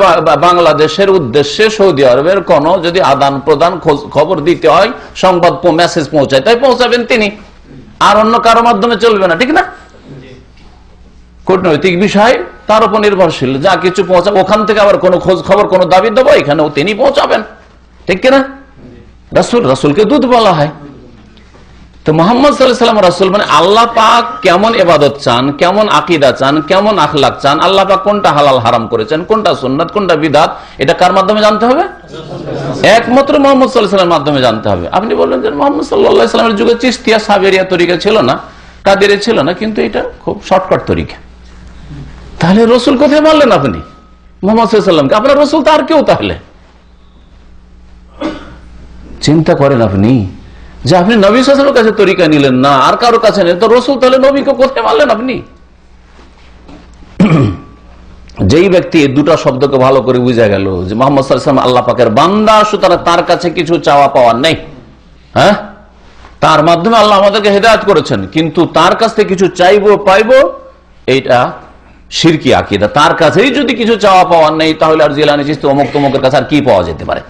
বাংলাদেশের উদ্দেশ্যে সৌদি আরবের কোন যদি আদান প্রদান খবর দিতে হয়, সংবাদ মেসেজ পৌঁছায়, তাই পৌঁছাবেন তিনি, আর অন্য কারো মাধ্যমে চলবে না, ঠিক না? কূটনৈতিক বিষয় তার উপর নির্ভরশীল, যা কিছু পৌঁছাবে ওখান থেকে আবার কোনো খোঁজ খবর, কোনো দাবি দেবো, এখানেও তিনি পৌঁছাবেন, ঠিক কিনা? রাসূল, রাসূলকে দূত বলা হয়। তো মুহাম্মদ সাল্লাল্লাহু আলাইহি ওয়াসাল্লাম রাসূল মানে আল্লাহ পাক কেমন ইবাদত চান, কেমন আকীদা চান, কেমন আখলাক চান, আল্লাহ পাক কোনটা হালাল হারাম করেছেন, কোনটা সুন্নাত, কোনটা বিদআত, এটা কার মাধ্যমে জানতে হবে? একমাত্র মুহাম্মদ সাল্লাল্লাহু আলাইহি ওয়াসাল্লামের মাধ্যমে জানতে হবে। আপনি বললেন যে মুহাম্মদ সাল্লাল্লাহু আলাইহি ওয়াসাল্লামের যুগে চিশতিয়া সাবেরিয়া তরিকা ছিল না, কাদেরিয়া ছিল না, কিন্তু এটা খুব শর্টকাট তরিকা। তাহলে রসুল কোথায় বললেন আপনি মুহাম্মদ সাল্লাল্লাহু আলাইহি ওয়াসাল্লামকে? আপনার রসুল তো আর কেউ? তাহলে চিন্তা করেন আপনি যে আপনি নবী সাল্লাল্লাহু আলাইহি ওয়াসাল্লামের কাছে তরিকা নিলেন না, আর কারো কাছে নেই, তো রসুল তাহলে নবীকে কোথায় মানলেন আপনি? যেই ব্যক্তি এই দুটো শব্দকে ভালো করে বুঝা গেল যে মুহাম্মদ সাল্লাল্লাহু আলাইহি ওয়াসাল্লাম আল্লাহ পাকের বান্দা, সুতরাং তার কাছে কিছু চাওয়া পাওয়ার নেই। হ্যাঁ, তার মাধ্যমে আল্লাহ আমাদেরকে হেদায়েত করেছেন, কিন্তু তার কাছ থেকে কিছু চাইবো পাইবো, এইটা শিরকি আকীদা। তার কাছেই যদি কিছু চাওয়া পাওয়ার নেই, তাহলে আর জিলানী চিশতি অমুক তমুকের কাছে আর কি পাওয়া যেতে পারে?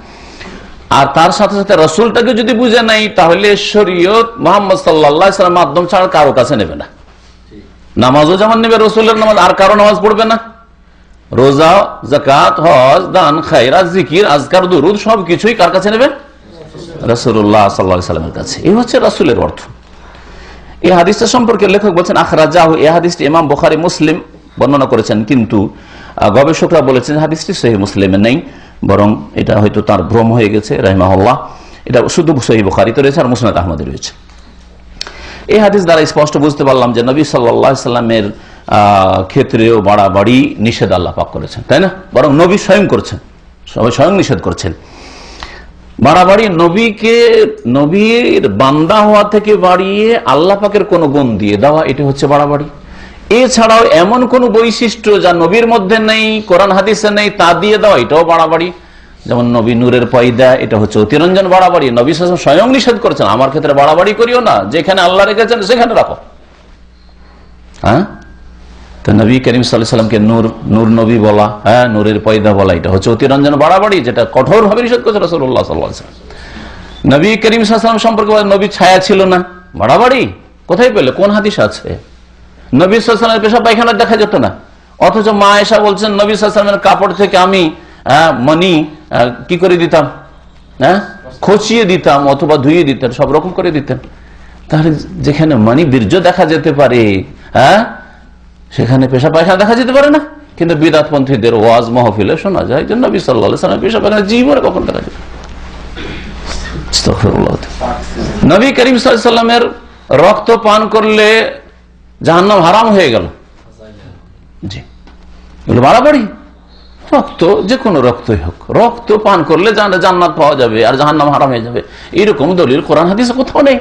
আর তার সাথে সাথে রসুলটাকে যদি বুঝে নাই, তাহলে শরীয়ত মুহাম্মদ সাল্লাল্লাহু আলাইহি ওয়াসাল্লাম মাধ্যম ছাড়া কারো কাছে নেবে না। নামাজও যেমন নেবে রসুলের নামাজ, আর কারো নামাজ পড়বে না। রোজা, যাকাত, হজ, দান, খায়রাত, জিকির, আজকার, দুরুদ সবকিছুই কার কাছে নেবে? রাসূলুল্লাহ সাল্লাল্লাহু আলাইহি ওয়াসাল্লামের কাছে। এই হচ্ছে রাসূলের অর্থ। এই হাদিসটা সম্পর্কে লেখক বলছেন আখরাজাহু, এই হাদিসটি ইমাম বুখারী, মুসলিম বর্ণনা করেছেন, কিন্তু গবেষকরা বলেছেন হাদিসটি সহিহ মুসলিমে নেই, বরং এটা হয়তো তার ভ্রম হয়ে গেছে রাহিমাহুল্লাহ। এটা শুধু সহিহ বুখারীতে রয়েছে আর মুসনাদ আহমদে রয়েছে। এই হাদিস দ্বারা স্পষ্ট বুঝতে পারলাম যে নবী সাল্লাল্লাহু আলাইহি ওয়াসাল্লামের ক্ষেত্রেও বাড়াবাড়ি নিষেধ আল্লাহ পাক করেছেন, তাই না? বরং নবী স্বয়ং করছেন, সবাই স্বয়ং নিষেধ করছেন। বাড়াবাড়ি নবীকে নবীর বান্দা হওয়া থেকে বাড়িয়ে আল্লাহ পাকের কোন গুণ দিয়ে দেওয়া, এটা হচ্ছে বাড়াবাড়ি। এছাড়াও এমন কোন বৈশিষ্ট্য যা নবীর মধ্যে নেই, কোরআন হাদিসে নেই, তা দিয়ে দেওয়া, এটাও বাড়াবাড়ি। যেমন নবী নূরের পয়দা, এটা হচ্ছে অতিরঞ্জন বাড়াবাড়ি। নবী সাল্লাল্লাহু আলাইহি ওয়াসাল্লাম স্বয়ং নিষেধ করেছেন, আমার ক্ষেত্রে বাড়াবাড়ি করিও না, যেখানে আল্লাহ রেখেছেন সেখানে রাখো। হ্যাঁ, তো নবী করিম সাল্লাল্লাহু আলাইহি ওয়াসাল্লামকে নূর, নূর নবী বলা, হ্যাঁ, নূরের পয়দা বলা, এটা হচ্ছে অতিরঞ্জন বাড়াবাড়ি, যেটা কঠোর ভাবে নিষেধ করেছে রাসূলুল্লাহ সাল্লাল্লাহু আলাইহি ওয়াসাল্লাম। নবী করিম সাল্লাল্লাহু আলাইহি ওয়াসাল্লাম সম্পর্কে নবী ছায়া ছিল না, বাড়াবাড়ি। কোথায় পেলে? কোন হাদিস আছে? নবী সাল্লাল্লাহু আলাইহি ওয়াসাল্লামের পেশাব পায়খানা দেখা যেত না, অথচ মা আয়েশা বলছেন নবী সাল্লাল্লাহু আলাইহি ওয়াসাল্লামের কাপড় থেকে আমি মনি কি করে দিতাম, হ্যাঁ, খচিয়ে দিতাম অথবা ধুইয়ে দিতেন, সব রকম করে দিতেন। তাহলে যেখানে মনি বীর্য দেখা যেতে পারে, হ্যাঁ, সেখানে পেশাব পায়খানা দেখা যেতে পারে না? কিন্তু বিদআতপন্থীদের ওয়াজ মাহফিলে শোনা যায় যে নবী সাল্লাল্লাহু আলাইহি ওয়াসাল্লাম পেশাব পায়খানা জীবনে কখন দেখা যেত। আস্তাগফিরুল্লাহ। নবী করিম সাল্লাল্লাহু আলাইহি ওয়াসাল্লামের রক্ত পান করলে জাহান্নাম হারাম হয়ে গেল, জি, এগুলো বাড়াবাড়ি। রক্ত, যে কোনো রক্তই হোক, রক্ত পান করলে জান্নাত পাওয়া যাবে আর জাহান্নাম হারাম হয়ে যাবে, এইরকম দলিল কোরআন হাদিসে কোথাও নেই।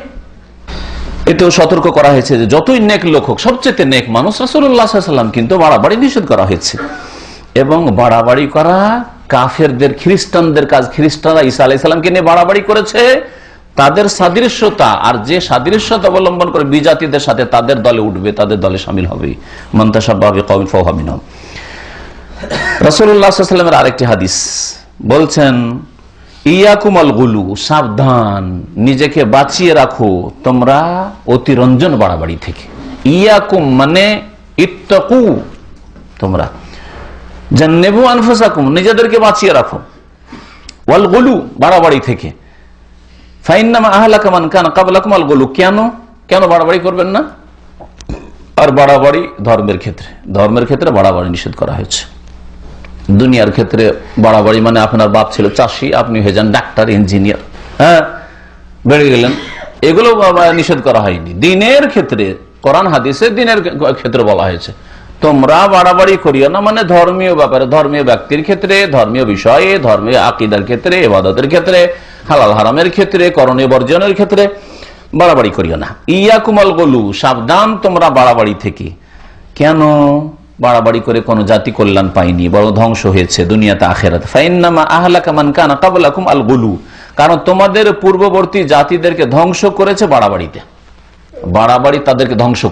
এটাও সতর্ক করা হয়েছে যে যতই নেক লোক হোক, সবচেয়ে নেক মানুষ রাসূলুল্লাহ সাল্লাল্লাহু আলাইহি ওয়াসাল্লাম, কিন্তু বাড়াবাড়ি নিষেধ করা হয়েছে। এবং বাড়াবাড়ি করা কাফেরদের, খ্রিস্টানদের কাজ। খ্রিস্টানরা ঈসা আলাইহিস সালামকে নিয়ে বাড়াবাড়ি করেছে, তাদের সাদৃশ্যতা, আর যে সাদৃশ্যতা অবলম্বন করে বিজাতিদের সাথে, তাদের দলে উঠবে, তাদের দলে শামিল হবে। মান তাশাব্বাহা বিকওমিন ফাহুয়া মিনহুম। রাসূলুল্লাহ সাল্লাল্লাহু আলাইহি ওয়াসাল্লামের আরেকটি হাদিস বলছেন, ইয়াকুমাল গুলু, সাবধান, নিজেকে বাঁচিয়ে রাখো তোমরা অতিরঞ্জন বাড়াবাড়ি থেকে। ইয়াকুম মানে ইত্তাকু, তোমরা। জান্নাবু আনফুসাকুম, নিজেদেরকে বাঁচিয়ে রাখো, ওয়াল গুলু, বাড়াবাড়ি থেকে, ফাইন্নামা আহলাকা মান কানা ক্বাবলাকুম আল গুলু, কেন বাড়াবাড়ি করবেন না? আর বাড়াবাড়ি ধর্মের ক্ষেত্রে বাড়াবাড়ি নিষেধ করা হয়েছে। দুনিয়ার ক্ষেত্রে বাড়াবাড়ি মানে আপনার বাপ ছিল চাষি, আপনি হয়ে যান ডাক্তার, ইঞ্জিনিয়ার, হ্যাঁ, বেড়ে গেলেন, এগুলো নিষেধ করা হয়নি। দিনের ক্ষেত্রে, কোরআন হাদিসে দিনের ক্ষেত্রে বলা হয়েছে তোমরা বাড়াবাড়ি করিও না, মানে ধর্মীয় ব্যাপারে, ধর্মীয় ব্যক্তির ক্ষেত্রে, ধর্মীয় বিষয়ে, ধর্মীয় আকীদার ক্ষেত্রে, ইবাদতের ক্ষেত্রে, হালাল হারামের ক্ষেত্রে, করণীয় বর্জনের ক্ষেত্রে বাড়াবাড়ি করিও না। ইয়াকুমাল গুলু, সাবধান তোমরা বাড়াবাড়ি থেকে। কেন? বাড়াবাড়ি করে কোন জাতি কল্যাণ পায়নি, বড় ধ্বংস হয়েছে দুনিয়াতে আখিরাতে। ফাইন্নামা আহলাকা মান কানা ক্বাবলাকুম আল গুলু, কারণ তোমাদের পূর্ববর্তী জাতিদেরকে ধ্বংস করেছে বাড়াবাড়িতে। বাড়াবাড়ি তাদেরকে ধ্বংস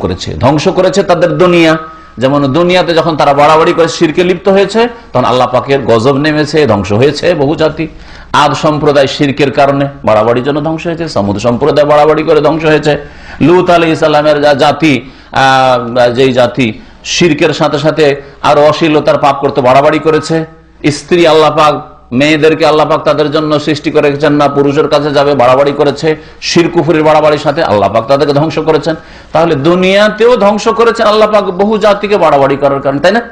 করেছে তাদের দুনিয়া। যেমন দুনিয়াতে যখন তারা বাড়াবাড়ি করে শিরকে লিপ্ত হয়েছে, তখন আল্লাহ পাকের গজব নেমেছে, ধ্বংস হয়েছে বহু জাতি। আদ সম্প্রদায় শিরকের কারণে বাড়াবাড়ির জন্য ধ্বংস হয়েছে, সামুদ সম্প্রদায় বাড়াবাড়ি করে ধ্বংস হয়েছে। লূত আলাইহিস সালামের জাতি, যেই জাতি শিরকের সাথে সাথে আরো অশ্লীলতার পাপ করতে বাড়াবাড়ি করেছে। স্ত্রী আল্লাহ পাক, মেয়েদেরকে আল্লাহ পাক তাদের জন্য সৃষ্টি করেছেন না, পুরুষের কাছে যাবে, বাড়াবাড়ি করেছে। শিরক কুফরির বাড়াবাড়ির সাথে আল্লাহ পাক তাদেরকে ধ্বংস করেছেন। তাহলে দুনিয়াতেও ধ্বংস করেছেন আল্লাহ পাক বহু জাতিকে বাড়াবাড়ি করার কারণে, তাই না?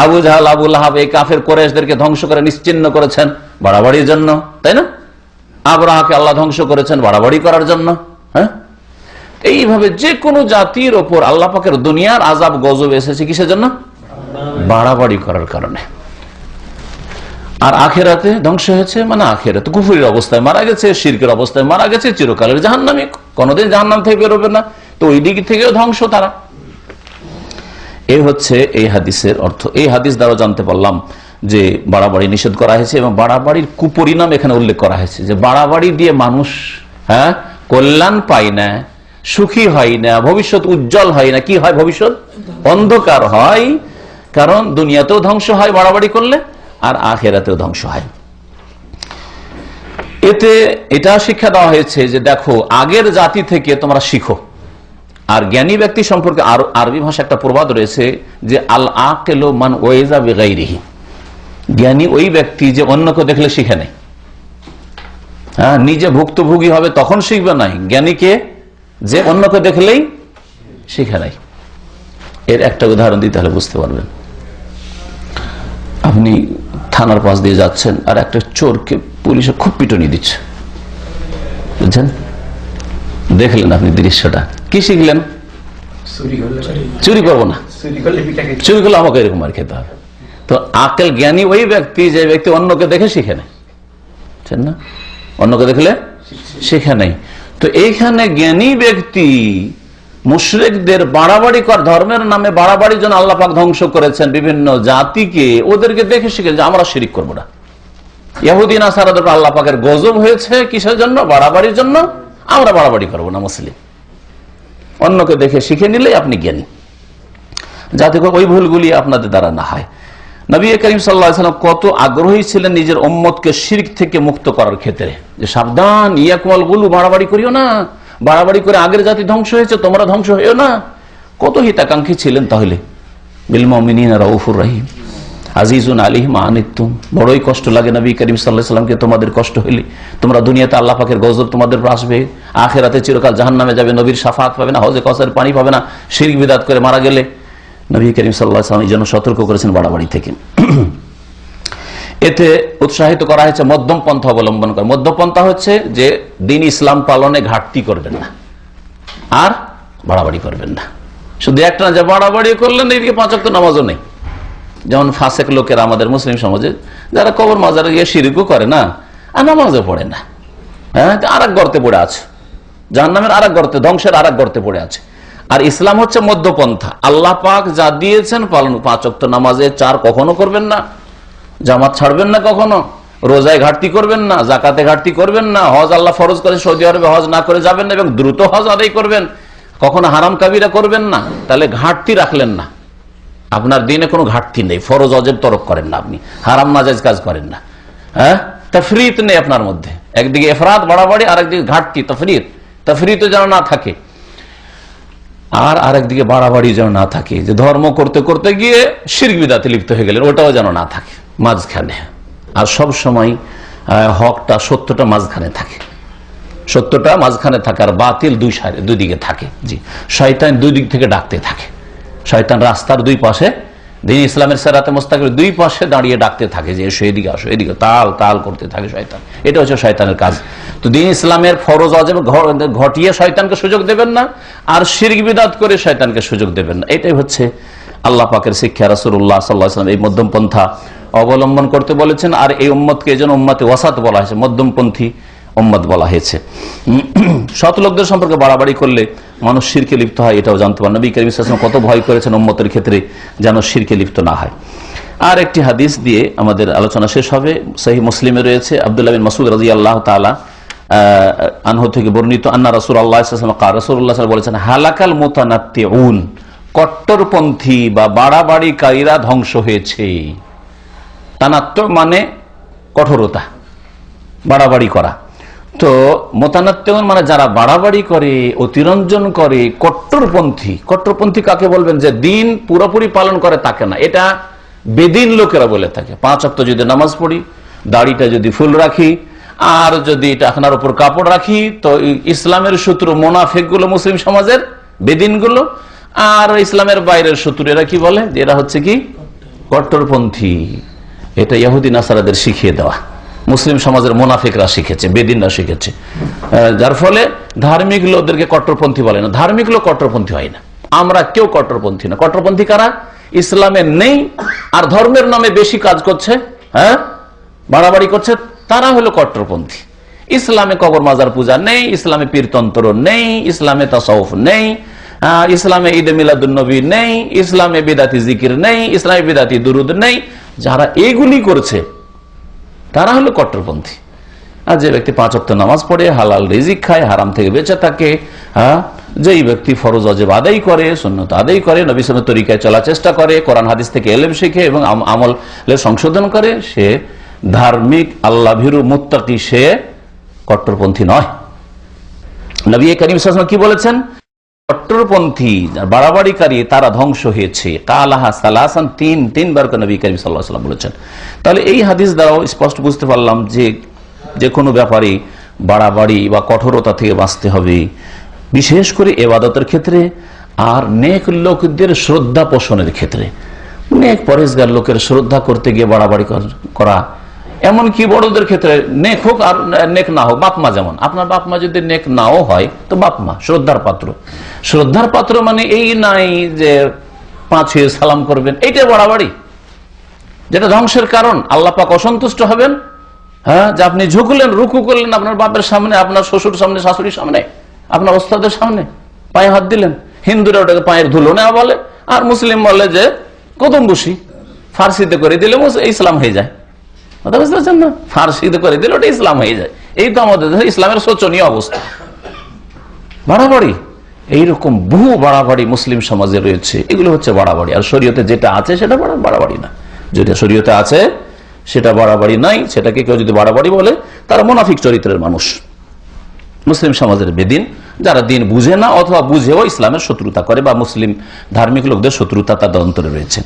আবু জাহাল, আবু লাহাব, এই কাফের কুরাইশদেরকে ধ্বংস করে নিশ্চিহ্ন করেছেন বাড়াবাড়ির জন্য, তাই না? আবরাহাকে আল্লাহ ধ্বংস করেছেন বাড়াবাড়ি করার জন্য। হ্যাঁ, এইভাবে যে কোনো জাতির ওপর আল্লাহ পাকের দুনিয়ার আযাব গজব এসেছে কিসের জন্য? বাড়াবাড়ি করার কারণে। আর আখিরাতে ধ্বংস হয়েছে, মানে আখিরাতে কুফরির অবস্থায় মারা গেছে, শিরকের অবস্থায় মারা গেছে, চিরকালের জাহান্নামী, কোনোদিন জাহান্নাম থেকে বেরোবে না। তো ওই দিক থেকেও ধ্বংস তারা। এই হচ্ছে এই হাদিসের অর্থ। এই হাদিস দ্বারা জানতে পারলাম যে বাড়াবাড়ি নিষেধ করা হয়েছে এবং বাড়াবাড়ির কুপরিণাম এখানে উল্লেখ করা হয়েছে, যে বাড়াবাড়ি দিয়ে মানুষ কল্যাণ পায় না, সুখী হয় না, ভবিষ্যৎ উজ্জ্বল হয় না। কি হয়? ভবিষ্যৎ অন্ধকার হয়, কারণ দুনিয়াতেও ধ্বংস হয় বাড়াবাড়ি করলে, আর আখিরাতেও ধ্বংস হয়। এতে এটা শিক্ষা দেওয়া হয়েছে যে দেখো, আগের জাতি থেকে তোমরা শিখো। আর জ্ঞানী ব্যক্তি সম্পর্কে আরবি ভাষা একটা প্রবাদ রয়েছে যে আল আকিলু মান ওয়াইজা বিগাইরিহি, জ্ঞানী ওই ব্যক্তি যে অন্যকে দেখলে শিখে নেয়। হ্যাঁ, নিজে ভুক্তভোগী হবে তখন শিখবে নাই, জ্ঞানীকে যে অন্যকে দেখলেই শিখে নেয়। এর একটা উদাহরণ দিতে হলে বুঝতে পারবেন। আপনি থানার পাশ দিয়ে যাচ্ছেন, আর একটা চোরকে পুলিশে খুব পিটুনি দিচ্ছে, বুঝছেন? দেখলেন আপনি দৃশ্যটা, কি শিখলেন? চুরি করবো না, চুরি করলে আমাকে এরকম আর খেতে হবে। তো আকেল জ্ঞানী ওই ব্যক্তি যে ব্যক্তি অন্যকে দেখে শিখে নেয়, বুঝছেন না? অন্যকে দেখলে শিখে নেয়। তো এইখানে জ্ঞানী ব্যক্তি মুশরিকদের বাড়াবাড়ি কর, ধর্মের নামে বাড়াবাড়ির জন্য আল্লাহ পাক ধ্বংস করেছেন বিভিন্ন জাতিকে, ওদেরকে দেখে শিখে যে আমরা শিরিক করবো না। ইহুদি নাসারাদের উপর আল্লাহ পাকের গজব হয়েছে কিসের জন্য? বাড়াবাড়ির জন্য। আমরা বাড়াবাড়ি করবো না মুসলিম। অন্যকে দেখে শিখে নিলেই আপনি জ্ঞানী, যাতে ওই ভুলগুলি আপনাদের দ্বারা না হয়। নবী করিম সাল্লাল্লাহু আলাইহি ওয়াসাল্লাম কত আগ্রহী ছিলেন নিজের উম্মতকে শিরক থেকে মুক্ত করার ক্ষেত্রে, যে সাবধান, ইয়াকুল গুলু, বাড়াবাড়ি করিও না, বাড়াবাড়ি করে আগের জাতি ধ্বংস হয়েছে, তোমরা ধ্বংস হইও না। কত হিতাকাঙ্ক্ষী ছিলেন তাহলে। বিল মুমিনিনা রাউফুর রহিম আজিজুন আলাইহি মা আনিতুম, বড়ই কষ্ট লাগে নবী করিম সাল্লাল্লাহু আলাইহি ওয়াসাল্লামকে, তোমাদের কষ্ট হইলে তোমরা দুনিয়াতে আল্লাহ পাকের গজব তোমাদের উপর আসবে, আখিরাতে চিরকাল জাহান্নামে যাবে, নবীর শাফাআত পাবে না, হজে কাউসারের পানি পাবে না, শিরক বিদআত করে মারা গেলে। নবী করিম সাল্লাল্লাহু আলাইহি ওয়াসাল্লাম এই জন্য সতর্ক করেছেন বাড়াবাড়ি থেকে। এতে উৎসাহিত করা হয়েছে মধ্যম পন্থা অবলম্বন করে। মধ্যপন্থা হচ্ছে যে দিন ইসলাম পালনে ঘাটতি করবেন না, আর বাড়াবাড়ি করবেন না। শুধু একটা না যে বাড়াবাড়ি করলেন এদিকে 5 ওয়াক্ত নামাজও নেই। যেমন ফাসেক লোকেরা আমাদের মুসলিম সমাজে, যারা কবর মাজারে গিয়ে শিরকও করে না আর নামাজও পড়ে না, হ্যাঁ, আর এক গর্তে পড়ে আছে, জাহান্নামের আর এক গর্তে, ধ্বংসের আর এক গর্তে পড়ে আছে। আর ইসলাম হচ্ছে মধ্যপন্থা। আল্লাহ পাক যা দিয়েছেন পালন, 5 ওয়াক্ত নামাজে 4 কখনো করবেন না, জামাত ছাড়বেন না কখনো, রোজায় ঘাটতি করবেন না, জাকাতে ঘাটতি করবেন না, হজ আল্লাহ ফরজ করে সৌদি আরবে হজ না করে যাবেন না, এবং দ্রুত হজ আদায় করবেন, কখনো হারাম কাবিরা করবেন না। তাহলে ঘাটতি রাখলেন না, আপনার দিনে কোনো ঘাটতি নেই, ফরজ অজেব তরক করেন না, আপনি হারাম নাজায়েজ কাজ করেন না, হ্যাঁ, তাফরিত নেই আপনার মধ্যে। একদিকে ইফরাত বাড়াবাড়ি, আর একদিকে ঘাটতি, তফরিত যেন না থাকে। আর আরেকদিকে বাড়াবাড়ি যেন না থাকে, যে ধর্ম করতে করতে গিয়ে শিরক বিদআতে লিপ্ত হয়ে গেলেন, ওটাও যেন না থাকে মাঝখানে। আর সব সময় হকটা, সত্যটা মাঝখানে থাকে, সত্যটা মাঝখানে থাকে, আর বাতিল দুই দিকে থাকে। জি, শয়তান দুই দিক থেকে ডাকতে থাকে। শয়তান রাস্তার দুই পাশে, দিন ইসলামের সিরাতে মুস্তাকিমের দুই পাশে দাঁড়িয়ে ডাকতে থাকে যে এসো, এদিকে আসো, এদিকে, তাল তাল করতে থাকে শয়তান। এটা হচ্ছে শয়তানের কাজ। তো দিন ইসলামের ফরজ ওয়াজিব ঘটিয়ে শয়তানকে সুযোগ দেবেন না, আর শিরক বিদআত করে শয়তানকে সুযোগ দেবেন না। এটাই হচ্ছে আল্লাহ পাকের শিক্ষা। রাসূলুল্লাহ সাল্লাল্লাহু আলাইহি ওয়াসাল্লাম এই মধ্যম পন্থা অবলম্বন করতে বলেছেন, আর এই উম্মতকে এজন্য উম্মতে ওয়াসাত বলা হয়েছে, মধ্যমপন্থী উম্মত বলা হয়েছে। সৎ লোকদের সম্পর্কে বাড়াবাড়ি করলে মানুষ শিরকে লিপ্ত হয়, এটাও জানতে পারেন। নবী কারীম সাল্লাল্লাহু আলাইহি ওয়াসাল্লাম কত ভয় করেছেন উম্মতের ক্ষেত্রে যেন শিরকে লিপ্ত না হয়। আর একটি হাদিস দিয়ে আমাদের আলোচনা শেষ হবে। সহিহ মুসলিমে রয়েছে, আব্দুল্লাহ বিন মাসউদ রাদিয়াল্লাহু তাআলা আনহু থেকে বর্ণিত, আন্না রাসূলুল্লাহ সাল্লাল্লাহু আলাইহি ওয়াসাল্লাম রাসূলুল্লাহ সাল্লাল্লাহু আলাইহি ওয়াসাল্লাম বলেছেন, হালাকাল মুতানাত্তিউন, কট্টরপন্থী বা বাড়াবাড়িকারীরা ধ্বংস হয়েছে। তানাত্তু মানে কঠোরতা, বাড়াবাড়ি করা। তো মোতানাত্তিউন মানে যারা বাড়াবাড়ি করে, অতিরঞ্জন করে, কট্টরপন্থী। কট্টরপন্থী কাকে বলবেন? যে দিন পুরোপুরি পালন করে তাকে না, এটা বেদিন লোকেরা বলে থাকে। 5 ওয়াক্ত যদি নামাজ পড়ি, দাড়িটা যদি ফুল রাখি, আর যদি টাকনার উপর কাপড় রাখি, তো ইসলামের শত্রু মুনাফিকগুলো, মুসলিম সমাজের বেদিনগুলো, আর ইসলামের বাইরের শত্রু এরা কি বলে? এরা হচ্ছে কি কট্টরপন্থী। এটা ইহুদি নাসারাদের শিখিয়ে দেওয়া, মুসলিম সমাজের মুনাফিকরা শিখেছে, বেদিনরা শিখেছে। যার ফলে ধার্মিক লোকদেরকে কট্টরপন্থী বলে না। ধার্মিক লোক কট্টরপন্থী হয় না, আমরা কেউ কট্টরপন্থী না। কট্টরপন্থী কারা? ইসলামে নেই আর ধর্মের নামে বেশি কাজ করছে, বাড়াবাড়ি করছে, তারা হলো কট্টরপন্থী। ইসলামে কবর মাজার পূজা নেই, ইসলামে পীরতন্ত্র নেই, ইসলামে তাসাউফ নেই, ইসলামে ঈদে মিলাদুন নবী নেই, ইসলামে বিদাতি জিকির নেই, ইসলামে বিদাতি দুরুদ নেই। যারা এগুলি করছে তারা হলো কট্টরপন্থী। আর যে ব্যক্তি 5 ওয়াক্ত নামাজ পড়ে, হালাল রিজিক খায়, হারাম থেকে বেঁচে থাকে, যেই ব্যক্তি ফরজ ওয়াজিব আদায় করে, সুন্নাত আদায় করে, নবী সাল্লাল্লাহু তরিকায় চলার চেষ্টা করে, কোরআন হাদিস থেকে ইলম শিখে এবং আমলের সংশোধন করে, সে ধার্মিক, আল্লাহ ভীরু, মুত্তাকি, সে কট্টরপন্থী নয়। নবী করিম সাল্লাল্লাহু আলাইহি ওয়াসাল্লাম কি বলেছেন? কট্টরপন্থী, বাড়াবাড়িকারী তারা ধ্বংস হয়েছে। কালাহা সালাসান, তিনবার করে নবী করিম সাল্লাল্লাহু আলাইহি ওয়াসাল্লাম বলেছেন। তাহলে এই হাদিস দ্বারাও স্পষ্ট বুঝতে পারলাম যে কোনো ব্যাপারে বাড়াবাড়ি বা কঠোরতা থেকে বাঁচতে হবে, বিশেষ করে ইবাদতের ক্ষেত্রে, আর নেক লোকদের শ্রদ্ধা পোষণের ক্ষেত্রে। নেক পরেজগার লোকের শ্রদ্ধা করতে গিয়ে বাড়াবাড়ি করা, এমনকি বড়দের ক্ষেত্রে, নেক হোক আর নেক না হোক। বাপমা যেমন, আপনার বাপমা যদি নেক নাও হয়, তো বাপমা শ্রদ্ধার পাত্র। শ্রদ্ধার পাত্র মানে এই নাই যে 5 ছুঁয়ে সালাম করবেন, এইটা বাড়াবাড়ি, যেটা ধ্বংসের কারণ। আল্লাহ পাক অসন্তুষ্ট হবেন। যে আপনি ঝুঁকলেন, রুকু করলেন আপনার বাপের সামনে, আপনার শ্বশুর সামনে, শাশুড়ির সামনে, আপনার ওস্তাদের সামনে, পায়ে হাত দিলেন। হিন্দুরা ওটাকে পায়ের ধুলো নেওয়া বলে, আর মুসলিম বলে যে কদম বসি। ফার্সিতে করে দিলে ইসলাম হয়ে যায়, কথা বুঝতে পারছেন না? ফার্সিতে করে দিলে ওটা ইসলাম হয়ে যায়। এই তো আমাদের ইসলামের শোচনীয় অবস্থা। বাড়াবাড়ি, এইরকম বহু বাড়াবাড়ি মুসলিম সমাজে রয়েছে। এগুলো হচ্ছে বাড়াবাড়ি। আর শরীয়তে যেটা আছে সেটা বাড়াবাড়ি না। যেটা শরীয়তে আছে সেটা বাড়াবাড়ি নাই। সেটাকে কেউ যদি বাড়াবাড়ি বলে, তারা মুনাফিক চরিত্রের মানুষ, মুসলিম সমাজের বেদিন, যারা দিন বুঝে না অথবা বুঝেও ইসলামের শত্রুতা করে, বা মুসলিম ধার্মিক লোকদের শত্রুতা তাদের অন্তরে রয়েছে।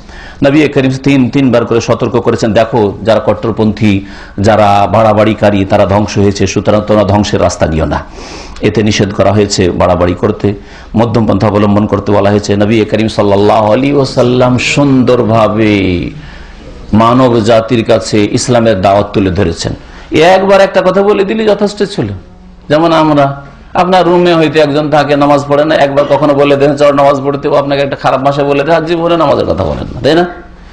নবী করিম তিনবার করে সতর্ক করেছেন, দেখো যারা কট্টরপন্থী, যারা বাড়াবাড়িকারী, তারা ধ্বংস হয়েছে, সুতরাং তোমরা ধ্বংসের রাস্তা নিও না। এতে নিষেধ করা হয়েছে বাড়াবাড়ি করতে, মধ্যম পন্থা অবলম্বন করতে বলা হয়েছে। নবী করিম সাল্লাল্লাহু আলাইহি ওয়াসাল্লাম সুন্দরভাবে মানব জাতির কাছে ইসলামের দাওয়াত তুলে ধরেছেন। একবার একটা কথা বলে দিলে যথেষ্ট ছিল। যেমন আমরা, আপনার রুমে হইতে একজন থাকে, নামাজ পড়ে না, একবার কখনো বলে দেন চল নামাজ পড়তে, আপনাকে একটা খারাপ ভাষা বলে দেয়, জীবনে নামাজের কথা বলেন না, তাই না?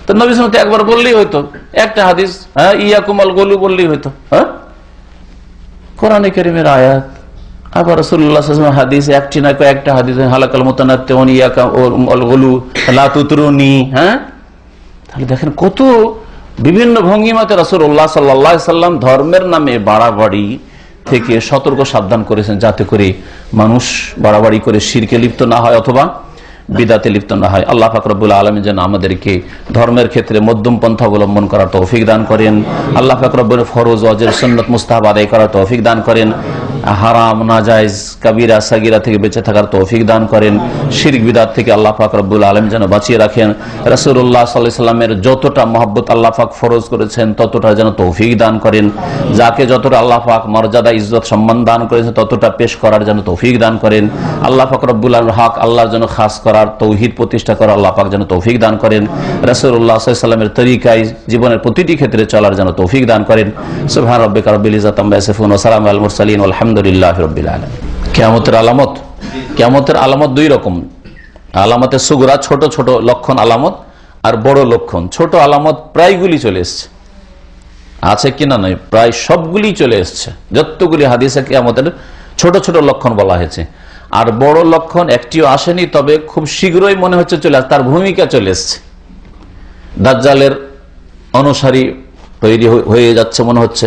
তো নবী সাল্লাল্লাহু আলাইহি ওয়াসাল্লাম একবার বললেই হয়তো, একটা হাদিস, ইয়াকুমাল গোলু বললেই হয়তো, কোরআনে কারীমের আয়াত। আবার রাসূলুল্লাহ সাল্লাল্লাহু আলাইহি ওয়াসাল্লাম হাদিস, একটি না কয়েকটা হাদিস, হালাকাল মুতানাত্তিউন ইয়াকুমাল গোলু লা তুতরুনি। তাহলে দেখেন কত বিভিন্ন ভঙ্গিমাতে রাসূলুল্লাহ সাল্লাল্লাহু আলাইহি ওয়াসাল্লাম ধর্মের নামে বাড়াবাড়ি থেকে সতর্ক সাবধান করেছেন, যাতে করে মানুষ বাড়াবাড়ি করে শিরকে লিপ্ত না হয়, অথবা বিদাতে লিপ্ত না হয়। আল্লাহ পাক রব্বুল আলামিন যেন আমাদেরকে ধর্মের ক্ষেত্রে মধ্যম পন্থা অবলম্বন করার তৌফিক দান করেন। আল্লাহ পাক রব্বুল ফরজ ওয়াজিব সুন্নাত মুস্তাহাব আদায় করার তৌফিক দান করেন। হারাম নাজায়েজ কাবিরা সাগীরা থেকে বেঁচে থাকার তৌফিক দান করেন। শিরক বিদআত থেকে আল্লাহ পাক রব্বুল আলামিন যেন বাঁচিয়ে রাখেন। রাসূলুল্লাহ সাল্লাল্লাহু আলাইহি সাল্লামের যতটা মহব্বত আল্লাহ পাক ফরজ করেছেন ততটা যেন তৌফিক দান করেন। যাকে যতটা আল্লাহ পাক মর্যাদা ইজ্জত সম্মান দান করেছেন ততটা পেশ করার যেন তৌফিক দান করেন। আল্লাহ পাক রব্বুল আলামিন হক আল্লাহর জন্য খাস করার তৌহিদ প্রতিষ্ঠা করার আল্লাহ পাক যেন তৌফিক দান করেন। রাসূলুল্লাহ সাল্লাল্লাহু আলাইহি সাল্লামের তরিকায় জীবনের প্রতিটি ক্ষেত্রে চলার যেন তৌফিক দান করেন। সুবহান রাব্বিকা রাব্বিল ইজ্জাতি আম্মা ইয়াসিফুন ওয়া সালামুন আলাল মুরসালিন আলহামদুলিল্লাহি রাব্বিল আলামিন। কিয়ামতের আলামত, কিয়ামতের আলামত দুই রকম। আলামতে সুগরা ছোট ছোট লক্ষণ আলামত, আর বড় লক্ষণ। ছোট আলামত প্রায়গুলি চলে এসছে, আছে কিনা নয়, প্রায় সবগুলি চলে এসছে। যতগুলি হাদিসে কিয়ামতের ছোট ছোট লক্ষণ বলা হয়েছে। আর বড় লক্ষণ একটিও আসেনি, তবে খুব শীঘ্রই মনে হচ্ছে চলে আসছে, তার ভূমিকা চলে এসছে। দাজ্জালের অনুসারী তৈরি হয়ে যাচ্ছে মনে হচ্ছে।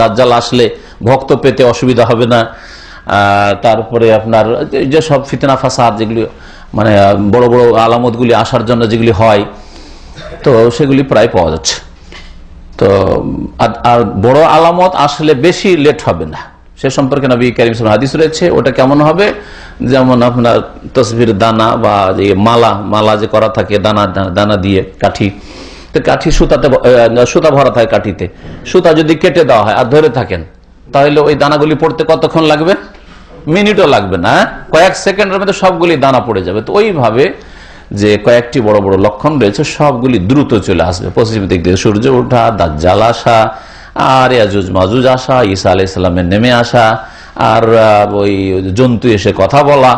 দাজ্জাল আসলে ভক্ত পেতে অসুবিধা হবে না। তারপরে আপনার যে সব ফিতনা ফাসাদ যেগুলি মানে বড় বড় আলামতগুলি আসার জন্য যেগুলি হয়, তো সেগুলি প্রায় পাওয়া যাচ্ছে। তো আর বড় আলামত আসলে বেশি লেট হবে না, সে সম্পর্কে নবী কারীম সাল্লাল্লাহু আলাইহি ওয়াসাল্লাম হাদিস রয়েছে। ওটা কেমন হবে, যেমন আপনার তসবির দানা বা যে মালা যে করা থাকে দানা দানা দিয়ে কাঠি, তো কাঠি সুতা ভরা থাকে কাঠিতে, সুতা যদি কেটে দেওয়া হয় আর ধরে থাকেন তাহলে ওই দানাগুলি পড়তে কতক্ষণ লাগবে? মিনিটও লাগবে না, কয়েক সেকেন্ডের মধ্যে সবগুলি দানা পড়ে যাবে। তো ওইভাবে যে কয়েকটি বড় বড় লক্ষণ রয়েছে সবগুলি দ্রুত চলে আসবে। পশ্চিম দিক থেকে সূর্য ওঠা, দাজ্জাল আসা, আর ইয়াজুজ মাজুজ আসা, ঈসা আলাইহিস সালামের নেমে আসা, আর ওই জন্তু এসে কথা বলা,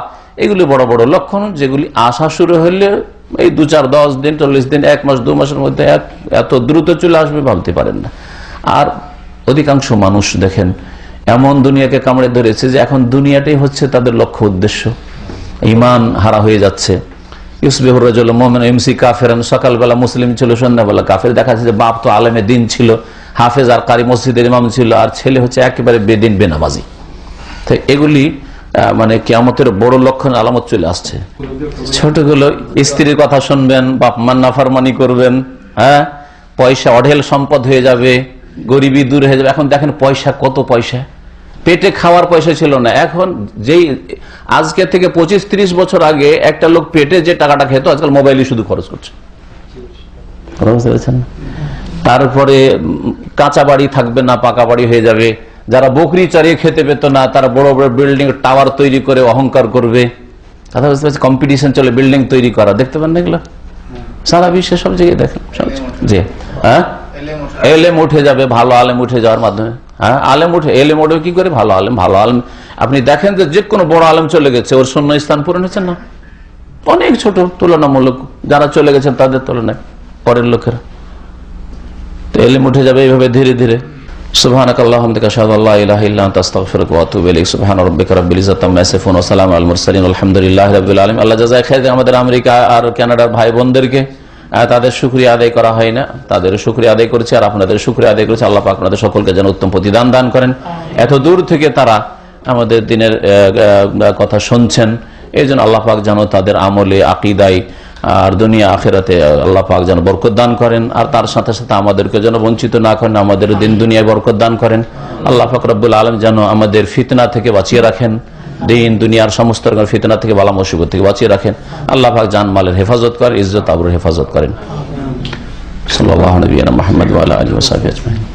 এগুলি বড় বড় লক্ষণ যেগুলি আসা শুরু হলে এই 2, 4, 10 দিন, 40 দিন, 1 মাস, 2 মাসের মধ্যে এত দ্রুত চলে আসবে ভাবতে পারেন না। আর অধিকাংশ মানুষ দেখেন এমন দুনিয়াকে কামড়ে ধরেছে যে এখন দুনিয়াটাই হচ্ছে তাদের লক্ষ্য উদ্দেশ্য। ঈমান হারা হয়ে যাচ্ছে। ইউসবিহুর রাজুলু মুমিনান ইমসি কাফিরান, সকালবেলা মুসলিম ছিল, সন্ধ্যাবেলা কাফের। দেখা যাচ্ছে যে বাপ তো আলেমে দিন ছিল, হাফেজ আর কারি মসজিদের ইমাম ছিল, আর ছেলে হচ্ছে একেবারে বেদিন বেনামাজি। তো এগুলি মানে কিয়ামতের বড় লক্ষণ আলামত চলে আসছে। ছোটগুলো স্ত্রীর কথা শুনবেন, বাপ মার নাফরমানি করবেন, হ্যাঁ, পয়সা অঢেল সম্পদ হয়ে যাবে, গরিবি দূর হয়ে যাবে। এখন দেখেন পয়সা, কত পয়সা, পেটে খাওয়ার পয়সা ছিল না। এখন যেই আজকে থেকে 25-30 বছর আগে একটা লোক পেটে যে টাকাটা খেত, আজকাল মোবাইলে শুধু খরচ করছে। তারপরে কাঁচা বাড়ি থাকবে না, পাকা বাড়ি হয়ে যাবে। যারা বকরি চারিয়ে খেতে পেত না তারা বড় বড় বিল্ডিং টাওয়ার তৈরি করে অহংকার করবে। কথা বুঝতে পারছি, কম্পিটিশন চলে বিল্ডিং তৈরি করা, দেখতে পান না এগুলো সারা বিশ্বে সব জায়গায় দেখেন। জি হ্যাঁ, এলেম উঠে যাবে, ভালো আলেম উঠে যাওয়ার মাধ্যমে। হ্যাঁ, আলেম উঠে, এলেম উঠে কি করে? ভালো আলেম, ভালো আলেম। আপনি দেখেন যে কোনো বড় আলেম চলে গেছে, ওর শূন্য স্থান পূরণ হয়েছে না? অনেক ছোট তুলনামূলক যারা চলে গেছেন তাদের তুলনায় পরের লোকেরা। তো এলেম উঠে যাবে এইভাবে ধীরে ধীরে। সুবহানাকাল্লাহুম্মা ওয়া বিহামদিকা আশহাদু আল্লা ইলাহা ইল্লা আনতা আস্তাগফিরুকা ওয়া আতুবু ইলাইক। সুবহানা রাব্বিকা রাব্বিল ইজ্জাতি আম্মা ইয়াসিফুন ওয়া সালামুন আলাল মুরসালিন আলহামদুলিল্লাহি রাব্বিল আলামিন। আল্লাহ জাযায়ে খায়র দেন আমাদের আমেরিকা আর কানাডার ভাই বোনদেরকে। তাদের শুকরিয়া আদায় করা হয় না, তাদের শুকরিয়া আদায় করেছে আর আপনাদের শুকরিয়া আদায় করেছে। আল্লাহ পাক আপনাদের সকলকে যেন উত্তম প্রতিদান দান করেন। এত দূর থেকে তারা আমাদের দিনের কথা শুনছেন, এই জন্য আল্লাহ পাক যেন তাদের আমলে, আকীদায় আর দুনিয়া আখিরাতে আল্লাহ পাক যেন বরকত দান করেন। আর তার সাথে সাথে আমাদেরকে যেন বঞ্চিত না করেন, আমাদের দিন দুনিয়ায় বরকত দান করেন। আল্লাহ পাক রব্বুল আলামিন যেন আমাদের ফিতনা থেকে বাঁচিয়ে রাখেন, দিন দুনিয়ার সমস্ত রকম ফিতনা থেকে, বালা মুসিবত থেকে বাঁচিয়ে রাখেন। আল্লাহ পাক জান মালের হেফাজত করেন, ইজ্জত আবরুর হেফাজত করেন। সাল্লাল্লাহু আলাইহি ওয়া সাল্লাম মুহাম্মদ ওয়া আলা আলিহি ওয়া সাহবিহি আজমাইন।